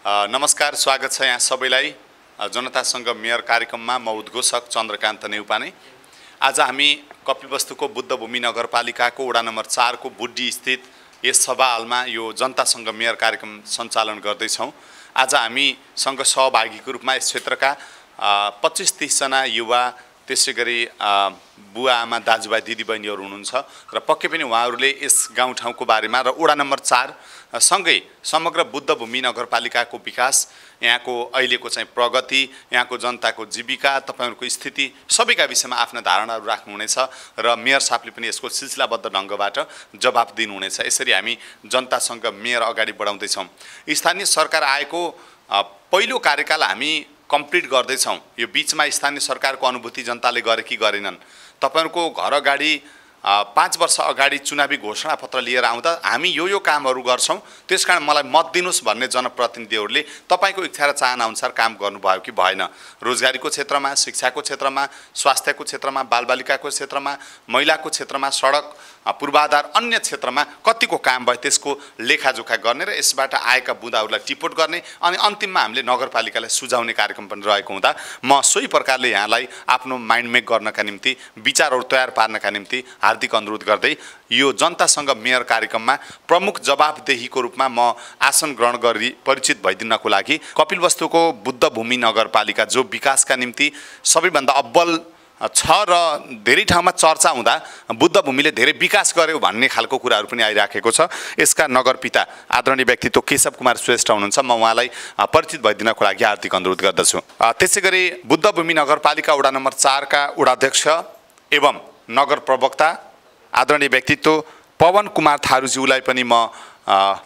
नमस्कार, स्वागत छ यहाँ सबैलाई जनतासँग मेयर कार्यक्रममा। म उद्घोषक चन्द्रकान्त नेउपाने। आज हामी कपिलवस्तुको बुद्धभूमि नगरपालिकाको वडा नम्बर 4 को बुड्डी स्थित यस सभा हलमा यो जनतासँग मेयर कार्यक्रम सञ्चालन गर्दैछौँ। आज हामीसँग सहभागीको रूपमा यस क्षेत्रका 25-30 जना युवा, त्यसै गरी बुवा आमा दाजुभाइ दिदीबहिनीहरू हुनुहुन्छ र पक्कै पनि उहाँहरूले यस गाउँठाउँको बारेमा र वडा नम्बर 4 सँगै समग्र बुद्धभूमि नगरपालिकाको विकास, यहाँको अहिलेको चाहिँ प्रगति, यहाँको जनताको जीविका, तपाईहरुको स्थिति सबैका विषयमा आफ्ना धारणाहरू राख्नुहुनेछ र मेयर साहबले पनि यसको सिलसिलाबद्ध ढङ्गबाट जवाफ दिनुहुनेछ। यसरी हामी जनतासँग मेयर अगाडि बढाउँदैछौँ। स्थानीय सरकार आएको पहिलो कार्यकाल हामी कम्प्लिट गर्दैछौँ। यो बीचमा स्थानीय सरकारको अनुभूति जनताले गरे कि गरेनन्? तपाईहरुको घर अगाडि 5 वर्ष अगाडि चुनावी घोषणापत्र लिएर आउँदा हामी यो कामहरू गर्छौँ, त्यसकारण मलाई मत दिनुस् भन्ने जनप्रतिनिधिहरूले तपाईको इच्छा र चाहना अनुसार काम गर्नुभयो कि भएन? रोजगारीको क्षेत्रमा, शिक्षाको क्षेत्रमा, स्वास्थ्यको क्षेत्रमा, बालबालिकाको क्षेत्रमा, महिलाको क्षेत्रमा, सडक पूर्वाधार अन्य क्षेत्रमा कतिको काम भयो त्यसको लेखाजोखा गर्ने र यसबाट आएका बुँदाहरूलाई टिपोट गर्ने अनि अन्तिममा हामीले नगरपालिकालाई सुझाउने कार्यक्रम पनि रहेको हुँदा म सोही प्रकारले यहाँलाई आफ्नो माइन्ड मेक गर्नका निम्ति, विचारहरू तयार पार्नका निम्ति हार्दिक अनुरोध गर्दै यो जनतासँग मेयर कार्यक्रममा प्रमुख जवाफदेहीको रूपमा म आसन ग्रहण गरी परिचित भइदिनको लागि कपिलवस्तुको बुद्धभूमि नगरपालिका जो विकासका निम्ति सबैभन्दा अब्बल छ र धेरै ठाउँमा चर्चा हुँदा बुद्धभूमिले धेरै विकास गर्यो भन्ने खालको कुराहरू पनि आइराखेको छ। यसका नगरपिता आदरणीय व्यक्तित्व केशव कुमार श्रेष्ठ हुनुहुन्छ। म उहाँलाई परिचित भइदिनको लागि हार्दिक अनुरोध गर्दछु। त्यसै गरी बुद्धभूमि नगरपालिका वडा नम्बर 4 का वडाध्यक्ष एवं नगर प्रवक्ता आदरणीय व्यक्तित्व पवन कुमार थारूज्यूलाई पनि म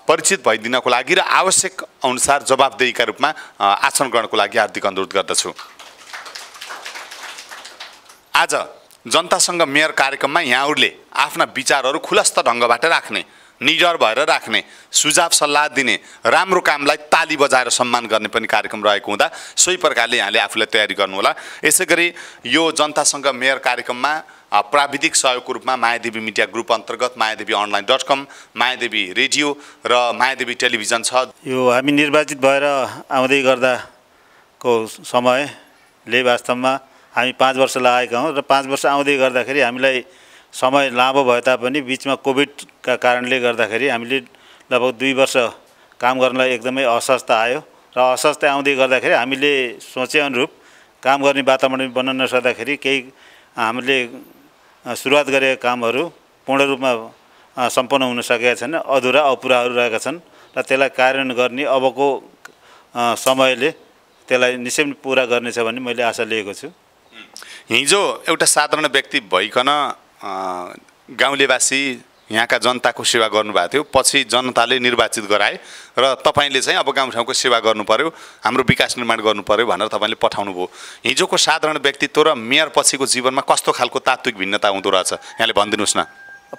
परिचित भइदिनको लागि र आवश्यक अनुसार जवाफदेहीका रूपमा आसन ग्रहणको लागि हार्दिक अनुरोध गर्दछु। आज जनतासँग मेयर कार्यक्रममा यहाँहरूले आफ्ना विचारहरू खुलस्त ढङ्गबाट राख्ने, निडर भएर राख्ने, सुझाव सल्लाह दिने, राम्रो कामलाई ताली बजाएर सम्मान गर्ने पनि कार्यक्रम रहेको हुँदा सोही प्रकारले यहाँले आफूलाई तयारी गर्नुहोला। यसै गरी यो जनतासँग मेयर कार्यक्रममा प्राविधिक सहयोगको रूपमा मायादेवी मिडिया ग्रुप अन्तर्गत मायादेवी online.com, मायादेवी रेडियो र मायादेवी टेलिभिजन छ। यो हामी निर्वाचित भएर आउँदै गर्दाको समयले वास्तवमा हामी 5 वर्ष लागेका हौँ र 5 वर्ष आउँदै गर्दाखेरि हामीलाई समय लामो भए तापनि बिचमा कोभिडका कारणले गर्दाखेरि हामीले लगभग 2 वर्ष काम गर्नलाई एकदमै असहजता आयो र असहजता आउँदै गर्दाखेरि हामीले सोचे अनुरूप काम गर्ने वातावरण बन्न नसक्दाखेरि केही हामीले सुरुवात गरेका कामहरू पूर्ण रूपमा सम्पन्न हुन सकेका छैन, अधुरा अपुराहरू रहेका छन् र त्यसलाई कार्यान्वयन गर्ने अबको समयले त्यसलाई निश्चय पुरा गर्नेछ भन्ने मैले आशा लिएको छु। हिजो एउटा साधारण व्यक्ति भइकन गाउँलेवासी यहाँका जनताको सेवा गर्नुभएको थियो, पछि जनताले निर्वाचित गराए र तपाईले चाहिँ अब गाउँठाउँको सेवा गर्नु पर्यो, हाम्रो विकास निर्माण गर्नु पर्यो भनेर तपाईले पठाउनु भयो। हिजोको साधारण व्यक्तित्व र मेयर पछिको जीवनमा कस्तो खालको तात्विक भिन्नता हुँदो रहेछ यहाँले भनिदिनुस् न।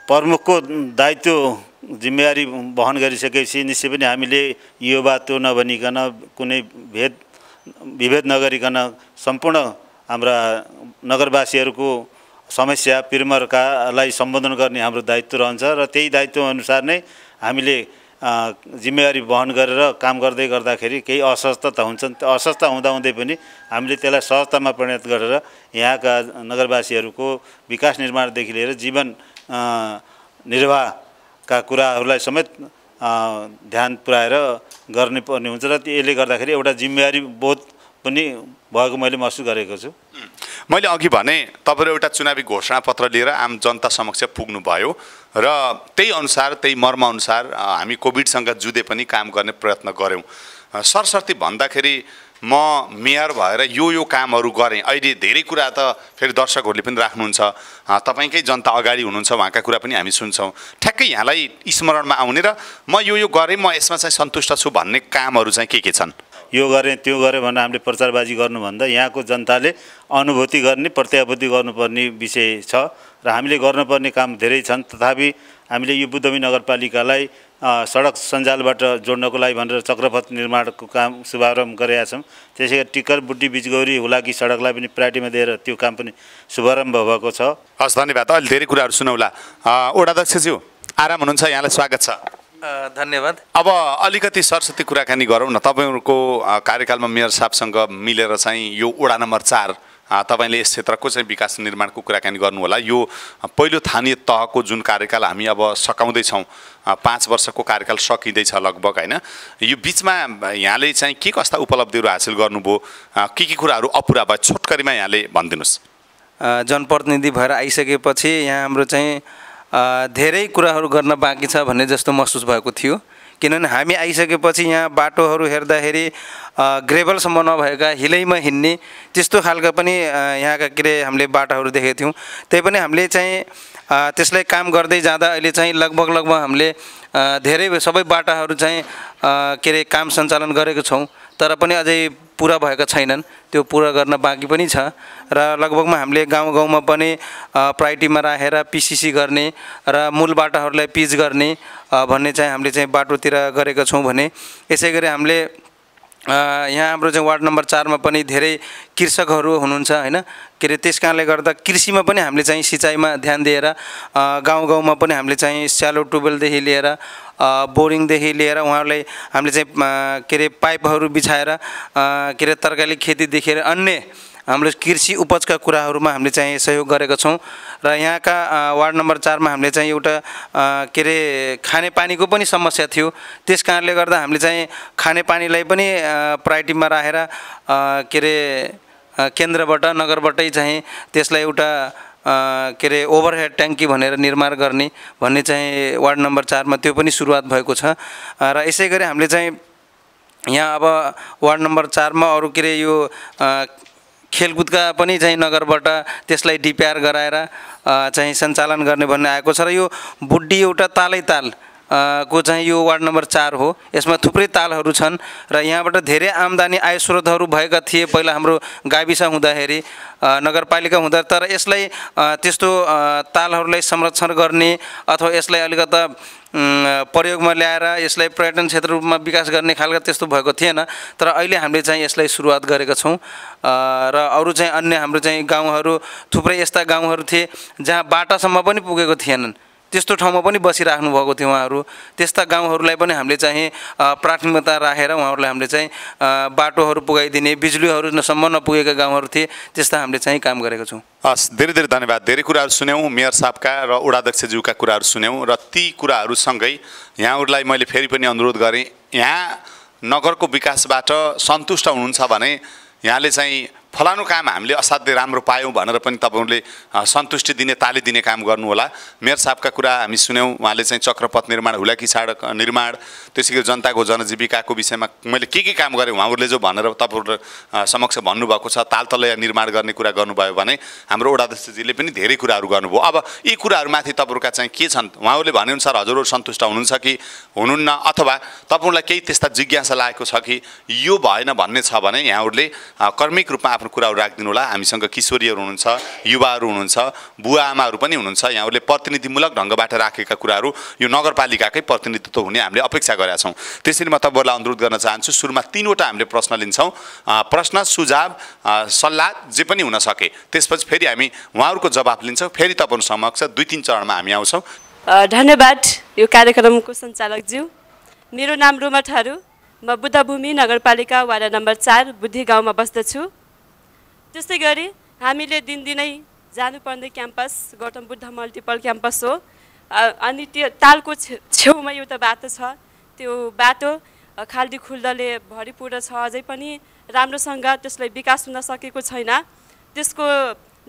प्रमुखको दायित्व जिम्मेवारी वहन गरिसकेपछि निश्चय पनि हामीले यो बात नभनिकन कुनै विभेद नगरिकन सम्पूर्ण हाम्रा नगरवासीहरूको समस्या पिरमरकालाई सम्बोधन गर्ने हाम्रो दायित्व रहन्छ र त्यही दायित्व अनुसार नै हामीले जिम्मेवारी वहन गरेर काम गर्दै गर्दाखेरि केही असहजता त हुन्छन्। असहजता हुँदाहुँदै पनि हामीले त्यसलाई सहजतामा परिणत गरेर यहाँका नगरवासीहरूको विकास निर्माणदेखि लिएर जीवन निर्वाहका कुराहरूलाई समेत ध्यान पुर्याएर गर्नुपर्ने हुन्छ र यसले गर्दाखेरि एउटा जिम्मेवारी बोध पनि भएको मैले महसुस गरेको छु। मैले अघि भने तपाईहरु एउटा चुनावी घोषणापत्र लिएर आम जनता समक्ष पुग्नुभयो र त्यही अनुसार त्यही मर्म अनुसार हामी कोभिडसँग जुधे पनि काम गर्ने प्रयत्न गर्यौं। सरसर्ती भन्दाखेरि म मेयर भएर यो कामहरू गरेँ। अहिले धेरै कुरा त फेरि दर्शकहरूले पनि राख्नुहुन्छ, तपाईकै जनता अगाडि हुनुहुन्छ, उहाँका कुरा पनि हामी सुन्छौँ। ठ्याक्कै यहाँलाई स्मरणमा आउने र म यो गरेँ, म यसमा चाहिँ सन्तुष्ट छु भन्ने कामहरू चाहिँ के छन्? यो गरेँ त्यो गरेँ भनेर हामीले प्रचारबाजी गर्नुभन्दा यहाँको जनताले अनुभूति गर्ने, प्रत्याभूति गर्नुपर्ने विषय छ र हामीले गर्नुपर्ने काम धेरै छन्। तथापि हामीले यो बुद्धभूमि नगरपालिकालाई सडक सञ्जालबाट जोड्नको लागि भनेर चक्रपथ निर्माणको काम शुभारम्भ गरेका छौँ। त्यसैगरी टिकर बुड्डी बिचगौरी हुलाकी सडकलाई पनि प्रायोरिटीमा दिएर त्यो काम पनि शुभारम्भ भएको छ। हस्, धन्यवाद। अहिले धेरै कुराहरू सुनौला। वडाध्यक्षज्यू आराम हुनुहुन्छ? यहाँलाई स्वागत छ। धन्यवाद। अब अलिकति सरस्वती कुराकानी गरौँ न। तपाईँहरूको कार्यकालमा मेयर साहबसँग मिलेर चाहिँ यो वडा नम्बर 4 तपाईँले यस क्षेत्रको चाहिँ विकास निर्माणको कुराकानी गर्नु होला। यो पहिलो स्थानीय तहको जुन कार्यकाल हामी अब सकाउँदैछौँ, 5 वर्षको कार्यकाल सकिँदैछ लगभग होइन। यो बिचमा यहाँले चाहिँ के कस्ता उपलब्धिहरू हासिल गर्नुभयो, के कुराहरू अपुरा भयो, छोटकरीमा यहाँले भनिदिनुहोस्। जनप्रतिनिधि भएर आइसकेपछि यहाँ हाम्रो चाहिँ धेरै कुराहरू गर्न बाँकी छ भन्ने जस्तो महसुस भएको थियो। किनभने हामी आइसकेपछि यहाँ बाटोहरू हेर्दाखेरि ग्रेभलसम्म नभएका हिलैमा हिँड्ने त्यस्तो खालका पनि यहाँका के अरे हामीले बाटाहरू देखेका थियौँ। त्यही पनि हामीले चाहिँ त्यसलाई काम गर्दै जाँदा अहिले चाहिँ लगभग हामीले धेरै सबै बाटाहरू चाहिँ के अरे काम सञ्चालन गरेको छौँ, तर पनि अझै पुरा भएका छैनन्। त्यो पुरा गर्न बाँकी पनि छ र लगभगमा हामीले गाउँ-गाउँमा पनि प्रायोरिटीमा राखेर पिसिसी गर्ने र मूल बाटाहरूलाई पिच गर्ने भन्ने चाहिँ हामीले चाहिँ बाटोतिर गरेका छौँ भने यसै गरी हामीले यहाँ हाम्रो चाहिँ वार्ड नम्बर 4 मा पनि धेरै कृषकहरू हुनुहुन्छ होइन। के अरे त्यस कारणले गर्दा कृषिमा पनि हामीले चाहिँ सिँचाइमा ध्यान दिएर गाउँ-गाउँमा पनि हामीले चाहिँ स्यालो ट्युबवेलदेखि लिएर बोरिङदेखि लिएर उहाँहरूलाई हामीले चाहिँ के अरे पाइपहरू बिछाएर के अरे तरकारी खेतीदेखि अन्य हाम्रो कृषि उपजका कुराहरूमा हामीले चाहिँ सहयोग गरेका छौँ। र यहाँका वार्ड नम्बर 4 मा हामीले चाहिँ एउटा के अरे खानेपानीको पनि समस्या थियो। त्यस कारणले गर्दा हामीले चाहिँ खानेपानीलाई पनि प्रायोरिटीमा राखेर के अरे केन्द्रबाट नगरबाटै चाहिँ त्यसलाई एउटा के अरे ओभरहेड ट्याङ्की भनेर निर्माण गर्ने भन्ने चाहिँ वार्ड नम्बर 4 मा त्यो पनि सुरुवात भएको छ। र यसै गरी हामीले चाहिँ यहाँ अब वार्ड नम्बर 4 मा अरू के अरे यो खेलकुदका पनि चाहिँ नगरबाट त्यसलाई डिपिआर गराएर चाहिँ सञ्चालन गर्ने भन्ने आएको छ। र यो बुड्डी एउटा तालै ताल को चाहिँ यो वार्ड नम्बर 4 हो। यसमा थुप्रै तालहरू छन् र यहाँबाट धेरै आम्दानी आय स्रोतहरू भएका थिए पहिला हाम्रो गाविस हुँदाखेरि नगरपालिका हुँदा। तर यसलाई त्यस्तो तालहरूलाई संरक्षण गर्ने अथवा यसलाई अलिकता प्रयोगमा ल्याएर यसलाई पर्यटन क्षेत्र रूपमा विकास गर्ने खालका त्यस्तो भएको थिएन। तर अहिले हामीले चाहिँ यसलाई सुरुवात गरेका छौँ। र अरू चाहिँ अन्य हाम्रो चाहिँ गाउँहरू थुप्रै यस्ता गाउँहरू थिए जहाँ बाटासम्म पनि पुगेको थिएनन्, त्यस्तो ठाउँमा पनि बसिराख्नु भएको थियो उहाँहरू। त्यस्ता गाउँहरूलाई पनि हामीले चाहिँ प्राथमिकता राखेर उहाँहरूलाई हामीले चाहिँ बाटोहरू पुगाइदिने, बिजुलीहरूसम्म नपुगेका गाउँहरू थिए त्यस्ता हामीले चाहिँ काम गरेका छौँ। हस्, धेरै धेरै धन्यवाद। धेरै कुराहरू सुन्यौँ मेयर साहबका र वडाध्यक्षज्यूका कुराहरू सुन्यौँ र ती कुराहरूसँगै यहाँहरूलाई मैले फेरि पनि अनुरोध गरेँ, यहाँ नगरको विकासबाट सन्तुष्ट हुनुहुन्छ भने यहाँले चाहिँ फलानु काम हामीले असाध्यै राम्रो पायौँ भनेर पनि तपाईँहरूले सन्तुष्टि दिने, ताली दिने काम गर्नु होला। मेयर साहबका कुरा हामी सुन्यौँ। उहाँले चाहिँ चक्रपथ निर्माण, हुलाकी सडक निर्माण, त्यसै गरी जनताको जनजीविकाको विषयमा मैले के काम गरेँ उहाँहरूले जो भनेर तपाईँहरू समक्ष भन्नुभएको छ, तालतलैया निर्माण गर्ने कुरा गर्नुभयो भने हाम्रो वडाध्यक्षजीले पनि धेरै कुराहरू गर्नुभयो। अब यी कुराहरूमाथि तपाईँहरूका चाहिँ के छन्, उहाँहरूले भनेअनुसार हजुरहरू सन्तुष्ट हुनुहुन्छ कि हुनुहुन्न, अथवा तपाईँहरूलाई केही त्यस्ता जिज्ञासा लागेको छ कि यो भएन भन्ने छ भने यहाँहरूले कर्मिक रूपमा आफ्नो कुराहरू राखिदिनु होला। हामीसँग किशोरीहरू हुनुहुन्छ, युवाहरू हुनुहुन्छ, बुवा आमाहरू पनि हुनुहुन्छ। यहाँहरूले प्रतिनिधिमूलक ढङ्गबाट राखेका कुराहरू यो नगरपालिकाकै प्रतिनिधित्व हुने हामीले अपेक्षा गरेका छौँ। त्यसरी म तपाईँहरूलाई अनुरोध गर्न चाहन्छु, सुरुमा 3वटा हामीले प्रश्न लिन्छौँ। प्रश्न, सुझाव, सल्लाह जे पनि हुन सके, त्यसपछि फेरि हामी उहाँहरूको जवाफ लिन्छौँ। फेरि तपाईँहरू समक्ष 2-3 चरणमा हामी आउँछौँ। धन्यवाद यो कार्यक्रमको सञ्चालकज्यू। मेरो नाम रुमा थारू, म बुद्धभूमि नगरपालिका वार्ड नम्बर 4 बुद्धि गाउँमा बस्दछु। त्यस्तै गरी हामीले दिनदिनै जानुपर्ने campus Gautam Buddha multiple campus हो। अनि त्यो तालको छेउमा एउटा बाटो छ, त्यो बाटो खाल्डी खुल्दले भरिपूर्ण छ, अझै पनि राम्रोसँग त्यसलाई विकास हुन सकेको छैन। त्यसको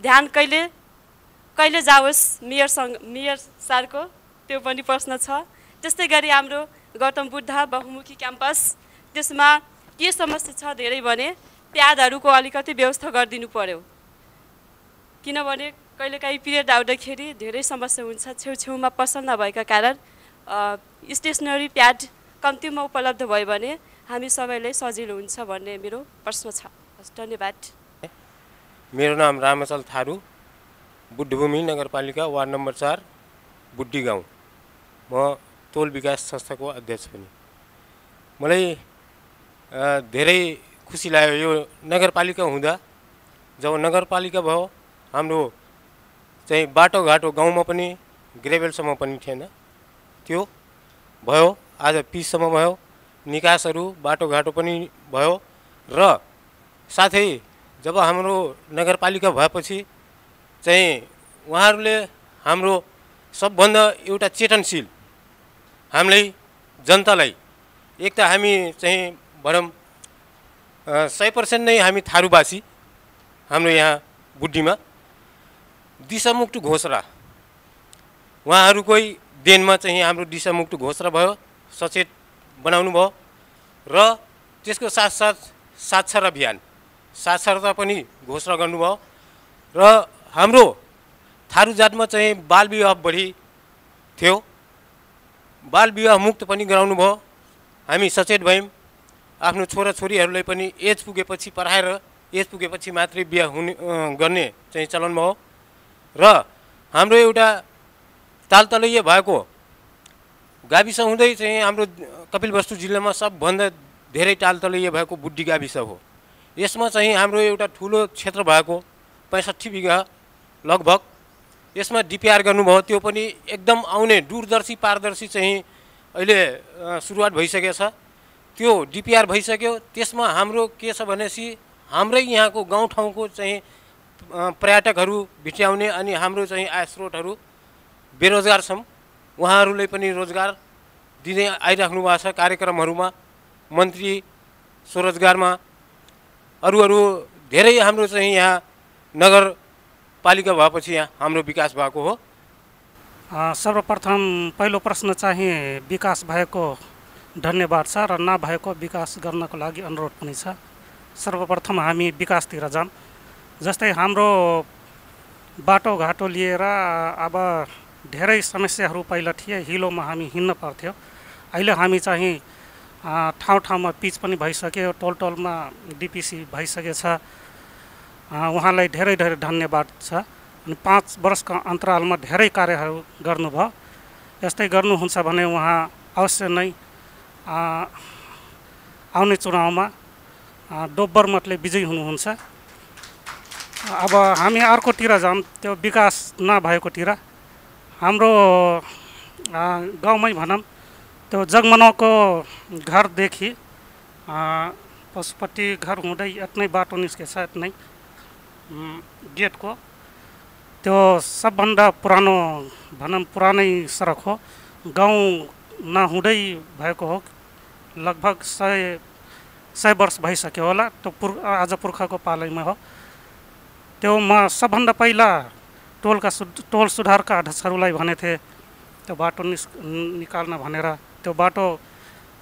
ध्यान कहिले जाओस् मेयर सरको, त्यो पनि प्रश्न छ। त्यस्तै गरी हाम्रो गौतम बुद्ध बहुमुखी क्याम्पस, त्यसमा के समस्या छ धेरै भने प्याडहरूको अलिकति व्यवस्था गरिदिनु पर्यो, किनभने कहिलेकाहीँ पिरियड आउँदाखेरि धेरै समस्या हुन्छ। छेउछेउमा पसल नभएका कारण स्टेसनरी प्याड कम्तीमा उपलब्ध भयो भने हामी सबैलाई सजिलो हुन्छ भन्ने मेरो प्रश्न छ। धन्यवाद। मेरो नाम रामचल थारू, बुद्धभूमि नगरपालिका वार्ड नम्बर 4 बुड्डी गाउँ। म तोल विकास संस्थाको अध्यक्ष पनि। मलाई धेरै खुसी लाग्यो यो नगरपालिका हुँदा। जब नगरपालिका भयो हाम्रो चाहिँ बाटोघाटो गाउँमा पनि ग्रेभेलसम्म पनि थिएन, त्यो भयो। आज पिचसम्म भयो, निकासहरू बाटोघाटो पनि भयो र साथै जब हाम्रो नगरपालिका भएपछि चाहिँ उहाँहरूले हाम्रो सबभन्दा एउटा चेतनशील हामीलाई जनतालाई एक त हामी चाहिँ भनौँ 100% नै हामी थारूवासी हाम्रो यहाँ बुड्डीमा दिशामुक्त घोषणा उहाँहरूकै देनमा चाहिँ हाम्रो दिशामुक्त घोषणा भयो, सचेत बनाउनु भयो र त्यसको साथसाथ साक्षर अभियान साक्षरता पनि घोषणा गर्नुभयो र हाम्रो थारू जातमा चाहिँ बाल विवाह बढी थियो, बाल विवाह मुक्त पनि गराउनु भयो। हामी सचेत भयौँ, आफ्नो छोराछोरीहरूलाई पनि एज पुगेपछि पढाएर एज पुगेपछि मात्रै बिहा हुने गर्ने चाहिँ चलन भयो र हाम्रो एउटा तालतलैया भएको गाविस हुँदै चाहिँ हाम्रो कपिलवस्तु जिल्लामा सबभन्दा धेरै तालतलैया भएको बुड्डी गाविस हो। यसमा चाहिँ हाम्रो एउटा ठुलो क्षेत्र भएको 65 बिघा लगभग यसमा डिपिआर गर्नुभयो, त्यो पनि एकदम आउने दूरदर्शी पारदर्शी चाहिँ अहिले सुरुवात भइसकेको छ। त्यो डिपिआर भइसक्यो, त्यसमा हाम्रो के छ भनेपछि हाम्रै यहाँको गाउँठाउँको चाहिँ पर्यटकहरू भित्र्याउने अनि हाम्रो चाहिँ आय स्रोतहरू बेरोजगार छौँ, उहाँहरूलाई पनि रोजगार दिँदै आइराख्नु भएको छ। कार्यक्रमहरूमा मन्त्री स्वरोजगारमा अरू धेरै हाम्रो चाहिँ यहाँ नगरपालिका भएपछि यहाँ हाम्रो विकास भएको हो। सर्वप्रथम पहिलो प्रश्न चाहिँ विकास भएको धन्यवाद छ र नभएको विकास गर्नको लागि अनुरोध पनि छ। सर्वप्रथम हामी विकासतिर जाऊँ। जस्तै हाम्रो बाटोघाटो लिएर अब धेरै समस्याहरू पहिला थिए, हिलोमा हामी हिँड्न पर्थ्यो। अहिले हामी चाहिँ ठाउँ ठाउँमा पिच पनि भइसक्यो, टोल टोलमा डिपिसी भइसकेछ। उहाँलाई धेरै धेरै धन्यवाद छ। अनि 5 वर्षको अन्तरालमा धेरै कार्यहरू गर्नुभयो। यस्तै गर्नुहुन्छ भने उहाँ अवश्य नै आउने चुनावमा दोब्बर मतले विजयी हुनुहुन्छ। अब हामी अर्कोतिर जाऊँ, त्यो विकास नभएकोतिर। हाम्रो गाउँमै भनौँ त्यो जगमनौको घरदेखि पशुपति घर हुँदै यत्नै बाटो निस्केछ, यत्नै गेटको त्यो सबभन्दा पुरानो भनौँ पुरानै सडक हो। गाउँ नहुँदै भएको हो, लगभग 100 वर्ष भइसक्यो होला। त्यो आज पुर्खाको पालैमा हो। त्यो म सबभन्दा पहिला टोल सुधारका अध्यक्षहरूलाई भनेको थिएँ त्यो बाटो निकाल्न भनेर। त्यो बाटो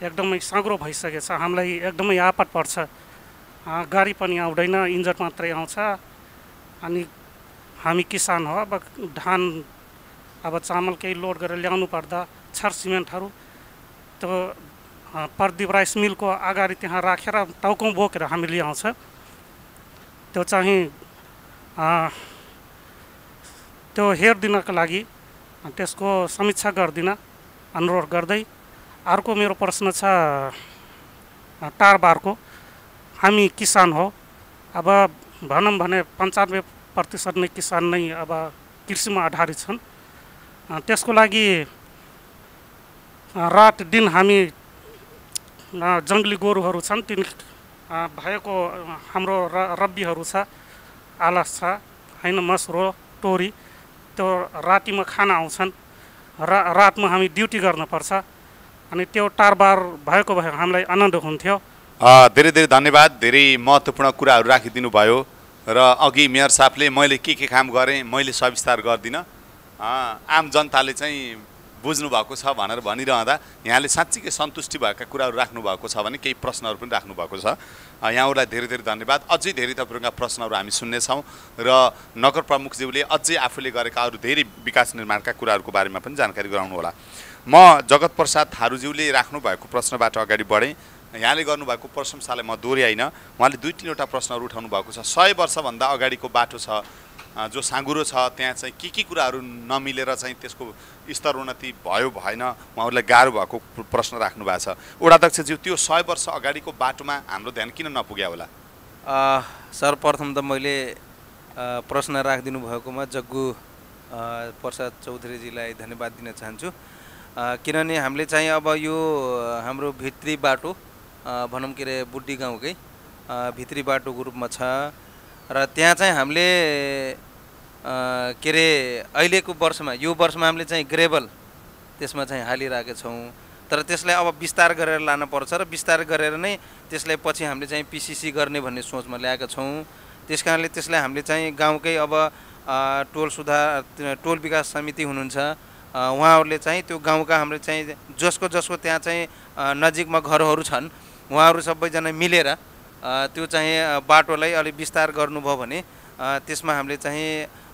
एकदमै साँग्रो भइसकेछ, हामीलाई एकदमै आपत पर्छ। गाडी पनि आउँदैन, इन्जन मात्रै आउँछ। अनि हामी किसान हो, अब धान अब चामल केही लोड गरेर ल्याउनु पर्दा छर सिमेन्टहरू त्यो प्रदीप राइस मिलको अगाडि त्यहाँ राखेर टाउको बोकेर हामी ल्याउँछ। त्यो चाहिँ त्यो हेरिदिनको लागि त्यसको समीक्षा गरिदिन अनुरोध गर्दै अर्को मेरो प्रश्न छ टारबारको। हामी किसान हो, अब भनौँ भने 95% नै किसान नै अब कृषिमा आधारित छन्। त्यसको लागि रात दिन हामी जङ्गली गोरुहरू छन्, तिन भएको हाम्रो रब्बीहरू छ, आलस छ होइन, मस्रो टोरी, त्यो रातिमा खाना आउँछन्। रातमा हामी ड्युटी गर्नुपर्छ। अनि त्यो टारबार भएको भए हामीलाई आनन्द हुन्थ्यो। धेरै धेरै धन्यवाद। धेरै महत्त्वपूर्ण कुराहरू राखिदिनु भयो र अघि मेयर साहबले मैले के काम गरेँ मैले सविस्तार गर्दिनँ, आम जनताले चाहिँ बुझ्नु भएको छ भनेर भनिरहँदा यहाँले साँच्चीकै सन्तुष्टि भएका कुराहरू राख्नु भएको छ भने केही प्रश्नहरू पनि राख्नु भएको छ। यहाँहरूलाई धेरै धेरै धन्यवाद। अझै धेरै तपाईँहरूका प्रश्नहरू हामी सुन्नेछौँ र नगर प्रमुखज्यूले अझै आफूले गरेका अरू धेरै विकास निर्माणका कुराहरूको बारेमा पनि जानकारी गराउनु होला। म जगत प्रसाद थारूज्यूले राख्नु भएको प्रश्नबाट अगाडि बढेँ। यहाँले गर्नुभएको प्रशंसालाई म दोहोऱ्याइन। उहाँले 2-3वटा प्रश्नहरू उठाउनु भएको छ। 100 वर्षभन्दा अगाडिको बाटो छ जो साँगुरो छ, त्यहाँ चाहिँ के कुराहरू नमिलेर चाहिँ त्यसको स्तर उन्नति भयो भएन, उहाँहरूलाई गाह्रो भएको प्रश्न राख्नु भएको छ। वडाध्यक्षज्यू, त्यो 100 वर्ष अगाडिको बाटोमा हाम्रो ध्यान किन नपुग्यो होला? सर्वप्रथम त मैले प्रश्न राखिदिनु भएकोमा जग्गु प्रसाद चौधरीजीलाई धन्यवाद दिन चाहन्छु। किनभने हामीले चाहिँ अब यो हाम्रो भित्री बाटो भनौँ के अरे बुड्डी गाउँकै भित्री बाटोको रूपमा छ र त्यहाँ चाहिँ हामीले के अरे अहिलेको वर्षमा यो वर्षमा हामीले चाहिँ ग्रेभल त्यसमा चाहिँ हालिरहेका छौँ तर त्यसलाई अब विस्तार गरेर लान पर्छ र विस्तार गरेर नै त्यसलाई पछि हामीले चाहिँ पिसिसी गर्ने भन्ने सोचमा ल्याएका छौँ त्यस कारणले त्यसलाई हामीले चाहिँ गाउँकै अब टोल विकास समिति हुनुहुन्छ उहाँहरूले चाहिँ त्यो गाउँका हाम्रो चाहिँ जसको त्यहाँ चाहिँ नजिकमा घरहरू छन् उहाँहरू सबैजना मिलेर त्यो चाहिँ बाटोलाई अलिक विस्तार गर्नुभयो भने त्यसमा हामीले चाहिँ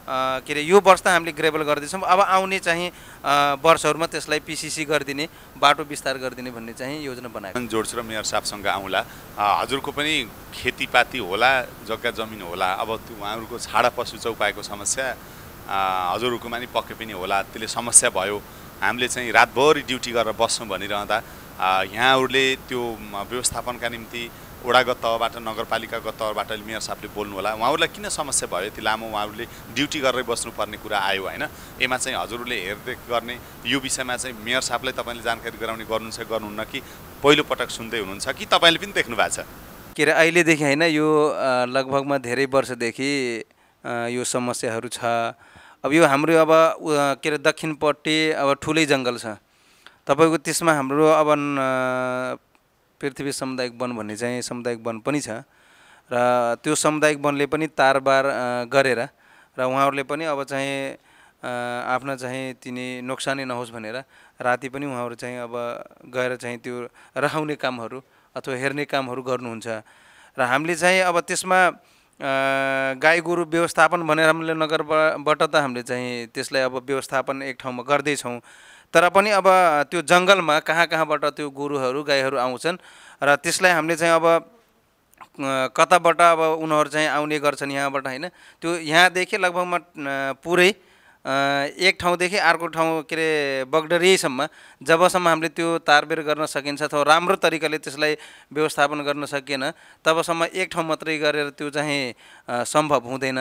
के अरे यो वर्ष त हामीले ग्रेभल गर्दैछौँ अब आउने चाहिँ वर्षहरूमा त्यसलाई पिसिसी गरिदिने बाटो विस्तार गरिदिने भन्ने चाहिँ योजना बनाएको जोड्छु र मेयर साहबसँग आउँला हजुरको पनि खेतीपाती होला जग्गा जमिन होला अब त्यो उहाँहरूको छाडा पशु चौपाएको समस्या हजुरहरूकोमा नि पक्कै पनि होला त्यसले समस्या भयो हामीले चाहिँ रातभरि ड्युटी गरेर बस्छौँ भनिरहँदा यहाँहरूले त्यो व्यवस्थापनका निम्ति वडागत तहबाट नगरपालिकागत तहबाट मेयर साहबले बोल्नु होला उहाँहरूलाई किन समस्या भयो यति लामो उहाँहरूले ड्युटी गरेर बस्नुपर्ने कुरा आयो होइन यसमा चाहिँ हजुरहरूले हेरदेख गर्ने यो विषयमा चाहिँ मेयर साहबलाई तपाईँले जानकारी गराउने गर्नुहुन्छ गर्नुहुन्न कि पहिलोपटक सुन्दै हुनुहुन्छ कि तपाईँले पनि देख्नु भएको छ के अरे अहिलेदेखि होइन यो लगभगमा धेरै वर्षदेखि यो समस्याहरू छ अब यो हाम्रो अब के अरे दक्षिणपट्टि अब ठुलै जङ्गल छ तपाईँको त्यसमा हाम्रो अब पृथ्वी सामुदायिक वन भन्ने चाहिँ सामुदायिक वन पनि छ र त्यो सामुदायिक वनले पनि तारबार गरेर र उहाँहरूले पनि अब चाहिँ आफ्ना चाहिँ तिनी नोक्सानी नहोस् भनेर राति पनि उहाँहरू चाहिँ अब गएर चाहिँ त्यो रहाउने कामहरू अथवा हेर्ने कामहरू गर्नुहुन्छ र हामीले चाहिँ अब त्यसमा गाई गोरु व्यवस्थापन भनेर हामीले नगरबाट त हामीले चाहिँ त्यसलाई अब व्यवस्थापन एक ठाउँमा गर्दैछौँ तर पनि अब त्यो जङ्गलमा कहाँबाट त्यो गोरुहरू गाईहरू आउँछन् र त्यसलाई हामीले चाहिँ अब कताबाट अब उनीहरू चाहिँ आउने गर्छन् यहाँबाट होइन त्यो यहाँदेखि लगभगमा पुरै एक ठाउँदेखि अर्को ठाउँ के अरे बगडरीसम्म जबसम्म हामीले त्यो तारबेर गर्न सकिन्छ अथवा राम्रो तरिकाले त्यसलाई व्यवस्थापन गर्न सकिएन तबसम्म एक ठाउँ मात्रै गरेर त्यो चाहिँ सम्भव हुँदैन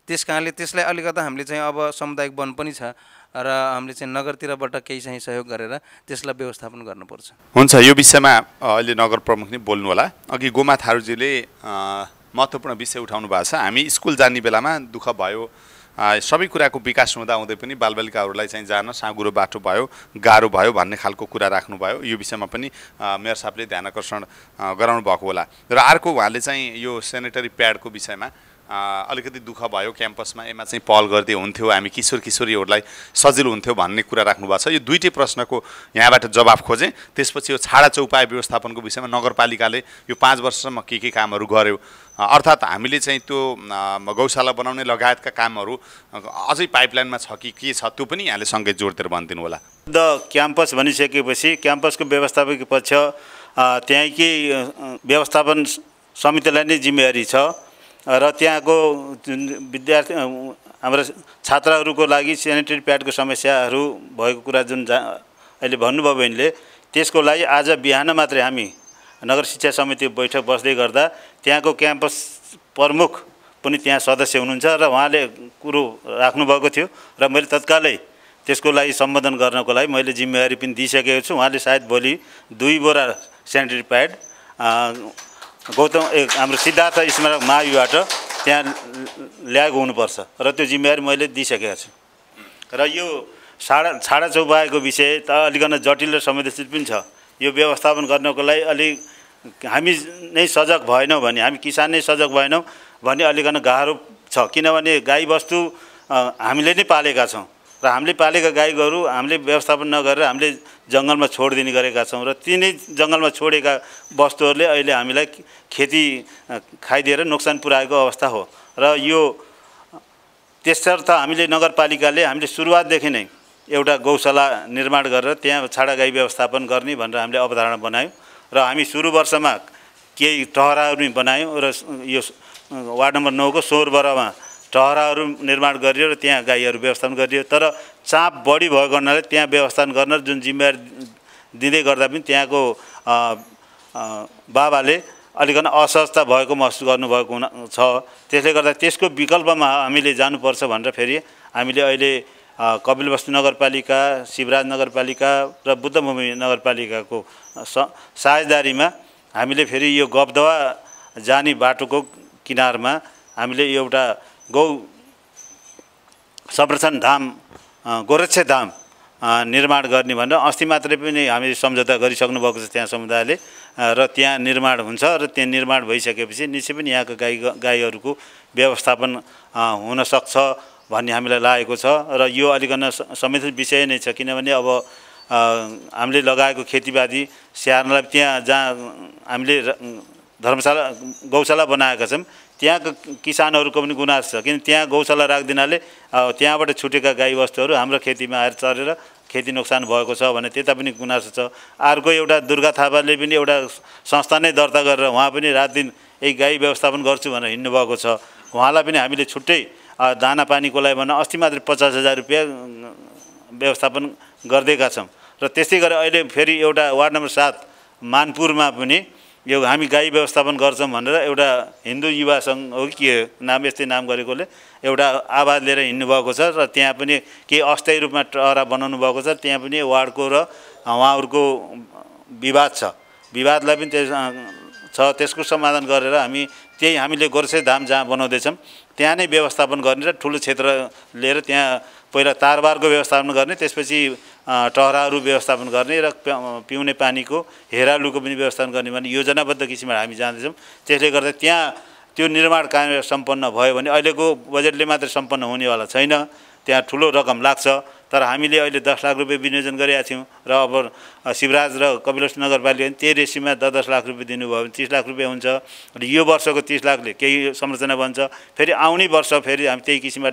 त्यस कारणले त्यसलाई अलिकता हामीले चाहिँ अब सामुदायिक वन पनि छ र हामीले चाहिँ नगरतिरबाट केही चाहिँ सहयोग गरेर त्यसलाई व्यवस्थापन गर्नुपर्छ हुन्छ यो विषयमा अहिले नगर प्रमुख नै बोल्नु होला अघि गोमा थारूजीले महत्त्वपूर्ण विषय उठाउनु भएको छ हामी स्कुल जाने बेलामा दुःख भयो सबै कुराको विकास हुँदै पनि बालबालिकाहरूलाई चाहिँ जान साँगुरो बाटो भयो गाह्रो भयो भन्ने खालको कुरा राख्नुभयो यो विषयमा पनि मेयर साहबले ध्यान आकर्षण गराउनु भएको होला र अर्को उहाँले चाहिँ यो सेनिटरी प्याडको विषयमा अलिकति दुःख भयो क्याम्पसमा यसमा चाहिँ पहल गर्दै हुन्थ्यो हामी किशोरीहरूलाई सजिलो हुन्थ्यो भन्ने कुरा राख्नुभएको छ यो दुईटै प्रश्नको यहाँबाट जवाफ खोजेँ त्यसपछि यो छाडा चौपाए व्यवस्थापनको विषयमा नगरपालिकाले यो 5 वर्षसम्म के कामहरू गर्यो अर्थात् हामीले चाहिँ त्यो गौशाला बनाउने लगायतका कामहरू अझै पाइपलाइनमा छ कि के छ त्यो पनि यहाँले सँगै जोडेर भनिदिनु होला क्याम्पस भनिसकेपछि क्याम्पसको व्यवस्थापक पक्ष त्यहीँकै व्यवस्थापन समितिलाई नै जिम्मेवारी छ र त्यहाँको जुन विद्यार्थी हाम्रो छात्राहरूको लागि सेनिटरी प्याडको समस्याहरू भएको कुरा जुन अहिले भन्नुभयो बहिनीले त्यसको लागि आज बिहान मात्रै हामी नगर शिक्षा समिति बैठक बस्दै गर्दा त्यहाँको क्याम्पस प्रमुख पनि त्यहाँ सदस्य हुनुहुन्छ र उहाँले कुरो राख्नुभएको थियो र मैले तत्कालै त्यसको लागि सम्बोधन गर्नको लागि मैले जिम्मेवारी पनि दिइसकेको छु उहाँले सायद भोलि 2 बोरा सेनिटरी प्याड गौतम हाम्रो सिद्धार्थ स्मारक महायुबाट त्यहाँ ल्याएको हुनुपर्छ र त्यो जिम्मेवारी मैले दिइसकेको छु र यो छाडा चौपाएको विषय त अलिकन जटिल र संवेदनशील पनि छ यो व्यवस्थापन गर्नको लागि अलि हामी नै सजग भएनौँ भने हामी किसान नै सजग भएनौँ भने अलिकन गाह्रो छ किनभने गाईबस्तु हामीले नै पालेका छौँ र हामीले पालेका गाई गोरु हामीले व्यवस्थापन नगरेर हामीले जङ्गलमा छोडिदिने गरेका छौँ र तिनै जङ्गलमा छोडेका वस्तुहरूले अहिले हामीलाई खेती खाइदिएर नोक्सान पुर्याएको अवस्था हो र यो त्यसर्थ हामीले नगरपालिकाले हामीले सुरुवातदेखि नै एउटा गौशाला निर्माण गरेर त्यहाँ छाडा गाई व्यवस्थापन गर्ने भनेर हामीले अवधारणा बनायौँ र हामी सुरु वर्षमा केही टहराहरू बनायौँ र यो वार्ड नम्बर 9 को सोरबरामा टहराहरू निर्माण गरियो र त्यहाँ गाईहरू व्यवस्थापन गरियो तर चाप बढी भएको हुनाले त्यहाँ व्यवस्थापन गर्न जुन जिम्मेवारी दिँदै गर्दा पनि त्यहाँको बाबाले अलिकन असहजता भएको महसुस गर्नुभएको छ त्यसले गर्दा त्यसको विकल्पमा हामीले जानुपर्छ भनेर फेरि हामीले अहिले कपिलवस्तु नगरपालिका, शिवराज नगरपालिका र बुद्धभूमि नगरपालिकाको साझेदारीमा हामीले फेरि यो गफदवा जाने बाटोको किनारमा हामीले एउटा गौ संरक्षण धाम, गोरक्ष धाम निर्माण गर्ने भनेर अस्ति मात्रै पनि हामीले सम्झौता गरिसक्नु भएको छ त्यहाँ समुदायले, र त्यहाँ निर्माण हुन्छ र त्यहाँ निर्माण भइसकेपछि निश्चय पनि यहाँको गाईहरूको व्यवस्थापन हुन सक्छ भन्ने हामीलाई लागेको छ। र यो अलिकन संवेदनशील विषय नै छ, किनभने अब हामीले लगाएको खेतीबारी स्याहार्नलाई त्यहाँ जहाँ हामीले धर्मशाला गौशाला बनाएका छौँ त्यहाँको किसानहरूको पनि गुनासो छ, किन त्यहाँ गौशाला राखिदिनाले त्यहाँबाट छुटेका गाईबस्तुहरू हाम्रो खेतीमा आएर चरेर खेती नोक्सान भएको छ भने त्यता पनि गुनासो छ। अर्को एउटा दुर्गा थापाले पनि एउटा संस्था नै दर्ता गरेर उहाँ पनि रात दिन यही गाई व्यवस्थापन गर्छु भनेर हिँड्नुभएको छ। उहाँलाई पनि हामीले छुट्टै दाना पानीको लागि भनेर अस्ति मात्रै 50,000 रुपियाँ व्यवस्थापन गरिदिएका छौँ। र त्यस्तै गरी अहिले फेरि एउटा वार्ड नम्बर 7 मानपुरमा पनि यो हामी गाई व्यवस्थापन गर्छौँ भनेर एउटा हिन्दू युवा सङ्घ हो कि के नाम यस्तै नाम गरेकोले एउटा आवाज लिएर हिँड्नुभएको छ र त्यहाँ पनि केही अस्थायी रूपमा टहरा बनाउनु भएको छ। त्यहाँ पनि वार्डको र उहाँहरूको विवाद छ, विवादलाई पनि त्यसको समाधान गरेर हामीले गोरक्ष धाम जहाँ बनाउँदैछौँ त्यहाँ नै व्यवस्थापन गर्ने र ठुलो क्षेत्र लिएर त्यहाँ पहिला तारबारको व्यवस्थापन गर्ने, त्यसपछि टहराहरू व्यवस्थापन गर्ने र पिउने पानीको हेरालुको पनि व्यवस्थापन गर्ने भन्ने योजनाबद्ध किसिममा हामी जाँदैछौँ। त्यसले गर्दा त्यहाँ त्यो निर्माण कार्य सम्पन्न भयो भने अहिलेको बजेटले मात्र सम्पन्न हुनेवाला छैन, त्यहाँ ठुलो रकम लाग्छ। तर हामीले अहिले 10 लाख रुपियाँ विनियोजन गरेका थियौँ र अब शिवराज र कपिलवस्तु नगरपालिकाले त्यही रेसीमा 10 लाख रुपियाँ दिनुभयो भने 30 लाख रुपियाँ हुन्छ। र यो वर्षको 30 लाखले केही संरचना बन्छ, फेरि आउने वर्ष फेरि हामी त्यही किसिममा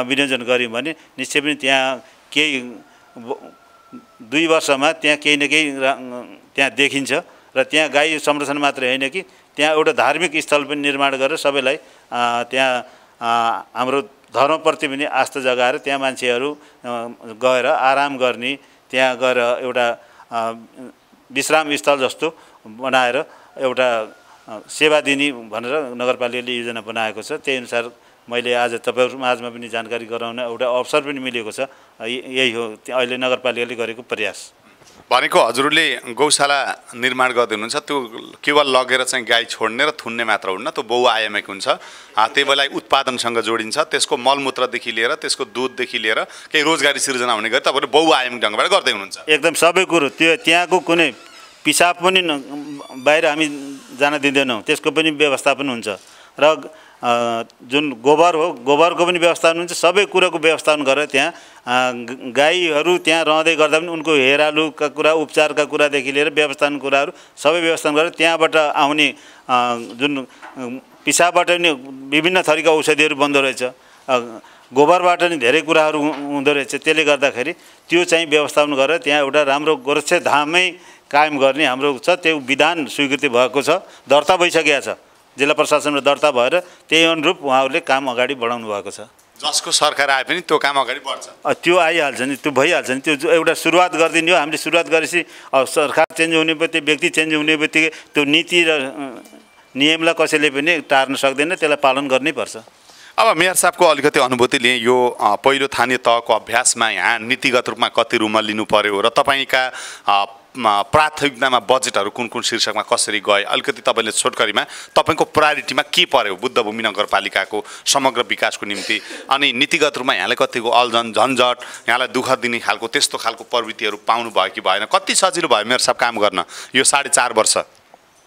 विनियोजन गऱ्यौँ भने निश्चय पनि त्यहाँ केही 2 वर्षमा त्यहाँ केही न केही त्यहाँ देखिन्छ। र त्यहाँ गाई संरक्षण मात्रै होइन कि त्यहाँ एउटा धार्मिक स्थल पनि निर्माण गरेर सबैलाई त्यहाँ हाम्रो धर्मप्रति पनि आस्था जगाएर त्यहाँ मान्छेहरू गएर आराम गर्ने, त्यहाँ गएर एउटा विश्राम स्थल जस्तो बनाएर एउटा सेवा दिने भनेर नगरपालिकाले योजना बनाएको छ। त्यही अनुसार मैले आज तपाईँहरू माझमा पनि जानकारी गराउन एउटा अवसर पनि मिलेको छ। यही हो अहिले नगरपालिकाले गरेको प्रयास। भनेको हजुरले गौशाला निर्माण गर्दै हुनुहुन्छ, त्यो केवल लगेर चाहिँ गाई छोड्ने र थुन्ने मात्र हुन्न, त्यो बहुआयामिक हुन्छ। त्यही बेला उत्पादनसँग जोडिन्छ, त्यसको मलमूत्रदेखि लिएर त्यसको दुधदेखि लिएर केही रोजगारी सिर्जना हुने गरी तपाईँले बहुआयामिक ढङ्गबाट गर्दै हुनुहुन्छ। एकदम सबै कुरो त्यो त्यहाँको कुनै पिसाब पनि बाहिर हामी जान दिँदैनौँ, त्यसको पनि व्यवस्थापन हुन्छ। र जुन गोबर हो गोबरको पनि व्यवस्थापन हुन्छ। सबै कुरोको व्यवस्थापन गरेर त्यहाँ गाईहरू त्यहाँ रहँदै गर्दा पनि उनको हेरालुका कुरा, उपचारका कुरादेखि लिएर व्यवस्थापन कुराहरू सबै व्यवस्थापन गरेर त्यहाँबाट आउने जुन पिसाबबाट पनि विभिन्न थरीका औषधिहरू बन्दो रहेछ, गोबरबाट नि धेरै कुराहरू हुँदो रहेछ। त्यसले गर्दाखेरि त्यो चाहिँ व्यवस्थापन गरेर त्यहाँ एउटा राम्रो गोरक्ष धामै कायम गर्ने हाम्रो छ। त्यो विधान स्वीकृति भएको छ, दर्ता भइसकेको छ, जिल्ला प्रशासनमा दर्ता भएर त्यही अनुरूप उहाँहरूले काम अगाडि बढाउनु भएको छ। जसको सरकार आए पनि त्यो काम अगाडि बढ्छ, त्यो आइहाल्छ नि, त्यो भइहाल्छ नि। त्यो एउटा सुरुवात गरिदिने हो। हामीले सुरुवात गरेपछि सरकार चेन्ज हुने बित्तिकै, व्यक्ति चेन्ज हुने बित्तिकै त्यो नीति र नियमलाई कसैले पनि टार्न सक्दैन, त्यसलाई पालन गर्नै पर्छ। अब मेयर साहबको अलिकति अनुभूति लिएँ, यो पहिलो स्थानीय तहको अभ्यासमा यहाँ नीतिगत रूपमा कति रुममा लिनु पर्यो र तपाईँका प्राथमिकतामा बजेटहरू कुन कुन शीर्षकमा कसरी गए, अलिकति तपाईँले छोटकरीमा तपाईँको प्रायोरिटीमा के पर्यो बुद्धभूमि नगरपालिकाको समग्र विकासको निम्ति, अनि नीतिगत रूपमा यहाँले कतिको अल्झन झन्झट, यहाँलाई दुःख दिने खालको त्यस्तो खालको प्रवृत्तिहरू पाउनु भयो कि भएन? कति सजिलो भयो मेयर साहब काम गर्न यो 4.5 वर्ष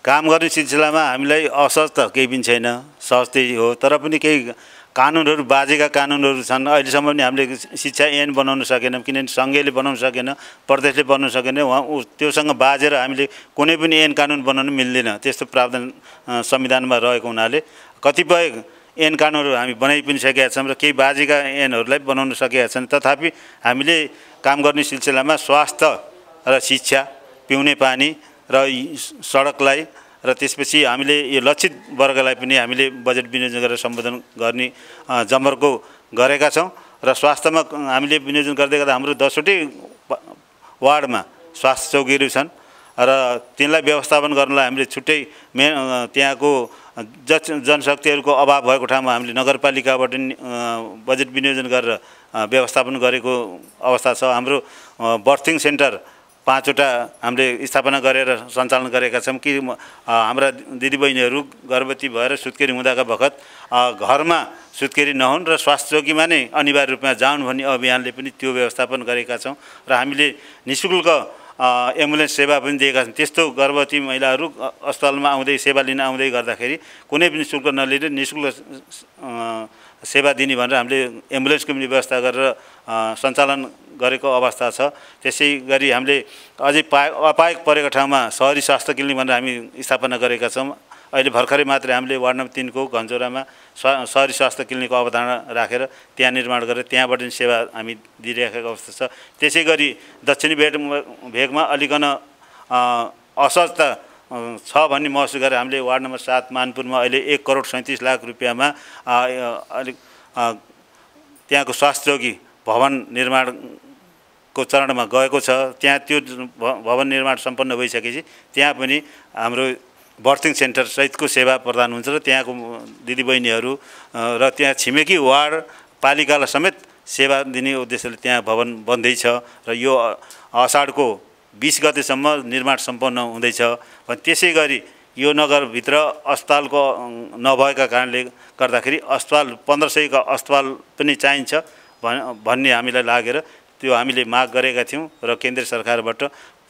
काम गर्ने सिलसिलामा? हामीलाई असहज त केही पनि छैन, सहजै हो। तर पनि केही कानुनहरू, बाजेका कानुनहरू छन्। अहिलेसम्म पनि हामीले शिक्षा ऐन बनाउन सकेनौँ, किनभने सङ्घीयले बनाउन सकेन, प्रदेशले बनाउन सकेन। त्योसँग बाजेर हामीले कुनै पनि ऐन कानुन बनाउनु मिल्दैन, त्यस्तो प्रावधान संविधानमा रहेको हुनाले कतिपय ऐन कानुनहरू हामी बनाइ पनि सकेका छौँ र केही बाजेका ऐनहरूलाई बनाउन सकेका छन्। तथापि हामीले काम गर्ने सिलसिलामा स्वास्थ्य र शिक्षा, पिउने पानी र सडकलाई र त्यसपछि हामीले यो लक्षित वर्गलाई पनि हामीले बजेट विनियोजन गरेर सम्बोधन गर्ने जमर्को गरेका छौँ। र स्वास्थ्यमा हामीले विनियोजन गर्दै गर्दा हाम्रो 10वटै वार्डमा स्वास्थ्य चौकीहरू छन् र तिनलाई व्यवस्थापन गर्नलाई हामीले छुट्टै त्यहाँको जनशक्तिहरूको अभाव भएको ठाउँमा हामीले नगरपालिकाबाट बजेट विनियोजन गरेर व्यवस्थापन गरेको अवस्था छ। हाम्रो बर्थिङ सेन्टर 5वटा हामीले स्थापना गरेर सञ्चालन गरेका छौँ कि हाम्रा दिदीबहिनीहरू गर्भवती भएर सुत्केरी हुँदाका बखत घरमा सुत्केरी नहुन् र स्वास्थ्य चौकीमा नै अनिवार्य रूपमा जाउन् भन्ने अभियानले पनि त्यो व्यवस्थापन गरेका छौँ र हामीले निःशुल्क एम्बुलेन्स सेवा पनि दिएका छौँ। त्यस्तो गर्भवती महिलाहरू अस्पतालमा आउँदै सेवा लिन आउँदै गर्दाखेरि कुनै पनि शुल्क नलिने निःशुल्क सेवा दिने भनेर हामीले एम्बुलेन्सको पनि व्यवस्था गरेर सञ्चालन गरेको अवस्था छ। त्यसै गरी हामीले अझै अपायक परेको ठाउँमा सहरी स्वास्थ्य क्लिनिक भनेर हामी स्थापना गरेका छौँ। अहिले भर्खरै मात्रै हामीले वार्ड नम्बर 3 को घन्चौरामा सहरी स्वास्थ्य क्लिनिकको अवधारणा राखेर त्यहाँ निर्माण गरेर त्यहाँबाट सेवा हामी दिइरहेको अवस्था छ। त्यसै गरी दक्षिणी भेगमा अलिकन असहजता छ भन्ने महसुस गरेर हामीले वार्ड नम्बर 7 मानपुरमा अहिले 1,37,00,000 रुपियाँमा अलिक त्यहाँको स्वास्थ्य चौकी भवन निर्माणको चरणमा गएको छ। त्यहाँ त्यो भवन निर्माण सम्पन्न भइसकेपछि त्यहाँ पनि हाम्रो बर्थिङ सेन्टर सहितको सेवा प्रदान हुन्छ र त्यहाँको दिदीबहिनीहरू र त्यहाँ छिमेकी वार्ड पालिकालाई समेत सेवा दिने उद्देश्यले त्यहाँ भवन बन्दैछ र यो असाढको 20 गतेसम्म निर्माण सम्पन्न हुँदैछ। त्यसै गरी यो नगरभित्र अस्पतालको नभएका कारणले गर्दाखेरि अस्पताल 1500 का अस्पताल पनि चाहिन्छ भन्ने हामीलाई लागेर त्यो हामीले माग गरेका थियौँ र केन्द्र सरकारबाट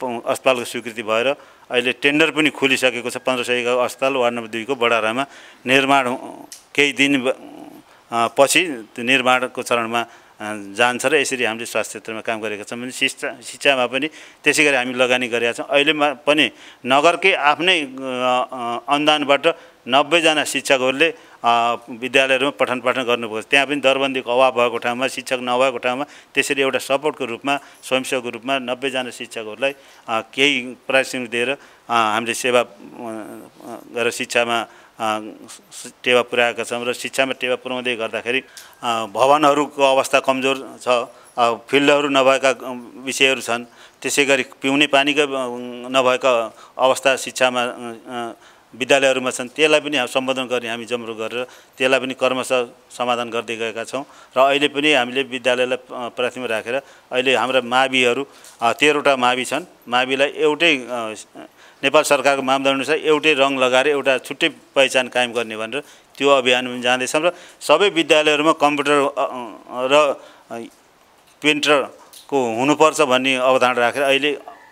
अस्पतालको स्वीकृति भएर अहिले टेन्डर पनि खोलिसकेको छ। 1500 का अस्पताल वार्ड नम्बर 2 को बडारामा निर्माण केही दिन पछि निर्माणको चरणमा जान्छ र यसरी हामीले स्वास्थ्य क्षेत्रमा काम गरेका छौँ। भने शिक्षामा पनि त्यसै गरी हामी लगानी गरेका छौँ। अहिले पनि नगरकै आफ्नै अनुदानबाट 90 जना शिक्षकहरूले विद्यालयहरूमा पठन पाठन गर्नुपर्छ। त्यहाँ पनि दरबन्दीको अभाव भएको ठाउँमा शिक्षक नभएको ठाउँमा त्यसरी एउटा सपोर्टको रूपमा स्वयंसेवकको रूपमा 90 जना शिक्षकहरूलाई केही पारिश्रमिक दिएर हामीले सेवा गरेर शिक्षामा टेवा पुर्याएका छौँ र शिक्षामा टेवा पुर्याउँदै गर्दाखेरि भवनहरूको अवस्था कमजोर छ, फिल्डहरू नभएका विषयहरू छन्। त्यसै गरी पिउने पानीका नभएका अवस्था शिक्षामा विद्यालयहरूमा छन्। त्यसलाई पनि सम्बोधन गर्ने हामी जमरो गरेर त्यसलाई पनि क्रमशः समाधान गर्दै गएका छौँ र अहिले पनि हामीले विद्यालयलाई प्राथमिकता राखेर अहिले हाम्रा माविहरू 13वटा मावि छन्। माविलाई एउटै नेपाल सरकारको मापदण्ड अनुसार एउटै रङ लगाएर एउटा छुट्टै पहिचान कायम गर्ने भनेर त्यो अभियान पनि जाँदैछौँ र सबै विद्यालयहरूमा कम्प्युटर र प्रिन्टरको हुनुपर्छ भन्ने अवधारणा राखेर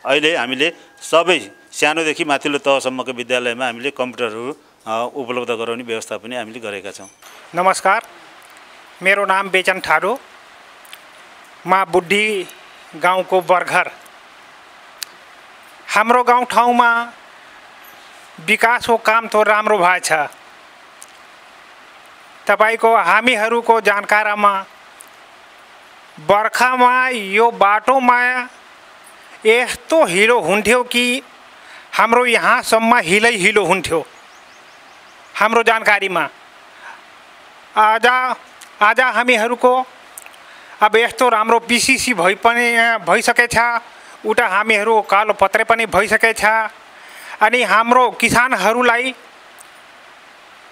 अहिले हामीले सबै सानोदेखि माथिल्लो तहसम्मको विद्यालयमा हामीले कम्प्युटरहरू उपलब्ध गराउने व्यवस्था पनि हामीले गरेका छौँ। नमस्कार, मेरो नाम बेचन ठाडो, म बुढी गाउँको बर्घर। हाम्रो गाउँठाउँमा विकासको काम त राम्रो भएछ। तपाईको हामीहरूको जानकारमा बर्खामा यो बाटोमा यस्तो हिलो हुन्थ्यो कि हाम्रो यहाँसम्म हिलो हुन्थ्यो। हाम्रो जानकारीमा आज हामीहरूको अब यस्तो राम्रो पिसिसी भइसकेछ, उता हामीहरू कालो पत्रे पनि भइसकेछ। अनि हाम्रो किसानहरूलाई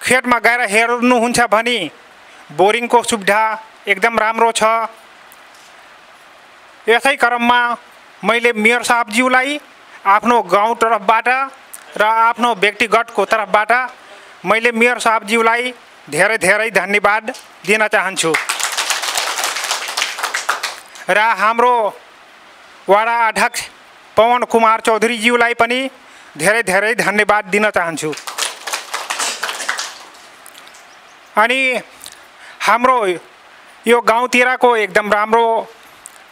खेतमा गएर हेर्नुहुन्छ भने बोरिङको सुविधा एकदम राम्रो छ। यसै क्रममा मैले मेयर साहबज्यूलाई आफ्नो गाउँ तर्फबाट र आफ्नो व्यक्तिगतको तर्फबाट मैले मेयर साहबज्यूलाई धेरै धेरै धन्यवाद दिन चाहन्छु र हाम्रो वडा अध्यक्ष पवन कुमार चौधरीज्यूलाई पनि धेरै धेरै धन्यवाद दिन चाहन्छु। अनि हाम्रो यो गाउँतिरको एकदम राम्रो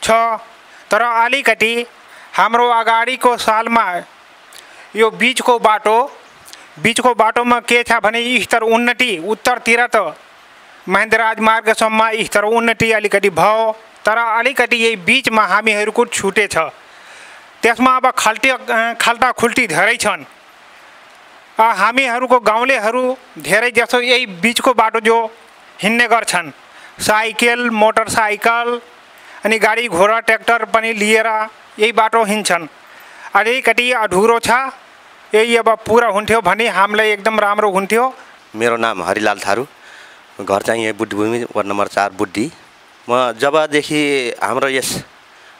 छ, तर अलिकति हाम्रो अगाडिको सालमा यो बीचको बाटोमा के छ भने स्तर उन्नति उत्तरतिर त महेन्द्र राजमार्गसम्म स्तर उन्नति अलिकति भयो, तर अलिकति यही बीचमा हामीहरूको छुटे छ। त्यसमा अब खाल्टा खुल्टी धेरै छन्। हामीहरूको गाउँलेहरू धेरै जसो यही बीचको बाटो जो हिँड्ने गर्छन्, साइकल मोटरसाइकल अनि गाडी घोडा ट्र्याक्टर पनि लिएर यही बाटो हिँड्छन्। अलिकति अधुरो छ, यही अब पुरा हुन्थ्यो भने हामीलाई एकदम राम्रो हुन्थ्यो। मेरो नाम हरिलाल थारू, घर चाहिँ यही बुद्धभूमि वार्ड नम्बर 4 बुद्धि। म जबदेखि हाम्रो यस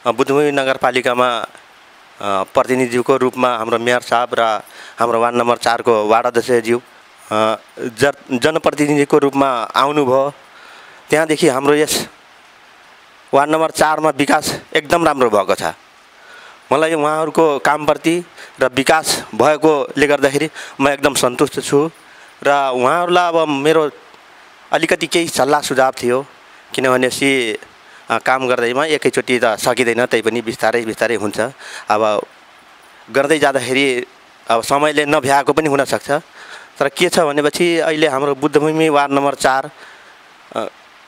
बुद्धभूमि नगरपालिकामा प्रतिनिधिको रूपमा हाम्रो मेयर साहब र हाम्रो वार्ड नम्बर 4 को वार्ड अध्यक्षज्यू जनप्रतिनिधिको रूपमा आउनुभयो, त्यहाँदेखि हाम्रो यस वार्ड नम्बर 4 मा विकास एकदम राम्रो भएको छ। मलाई उहाँहरूको कामप्रति र विकास भएकोले गर्दाखेरि म एकदम सन्तुष्ट छु र उहाँहरूलाई अब मेरो अलिकति केही सल्लाह सुझाव थियो, किनभने काम गर्दैमा एकैचोटि त सकिँदैन, त्यही पनि बिस्तारै बिस्तारै हुन्छ। अब गर्दै जाँदाखेरि अब समयले नभ्याएको पनि हुनसक्छ, तर के छ भनेपछि अहिले हाम्रो बुद्धभूमि वार्ड नम्बर 4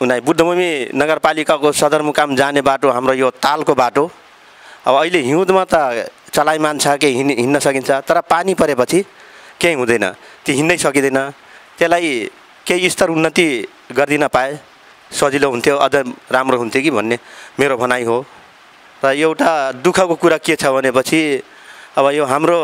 बुद्धभूमि नगरपालिकाको सदरमुकाम जाने बाटो हाम्रो यो तालको बाटो अब अहिले हिउँदमा त चलाइमान छ, केही हिँड्न सकिन्छ, तर पानी परेपछि केही हुँदैन, त्यो हिँड्नै सकिँदैन। त्यसलाई केही स्तर उन्नति गरिदिन पाए सजिलो हुन्थ्यो, अझ राम्रो हुन्थ्यो कि भन्ने मेरो भनाइ हो। र एउटा दुःखको कुरा के छ भनेपछि अब यो हाम्रो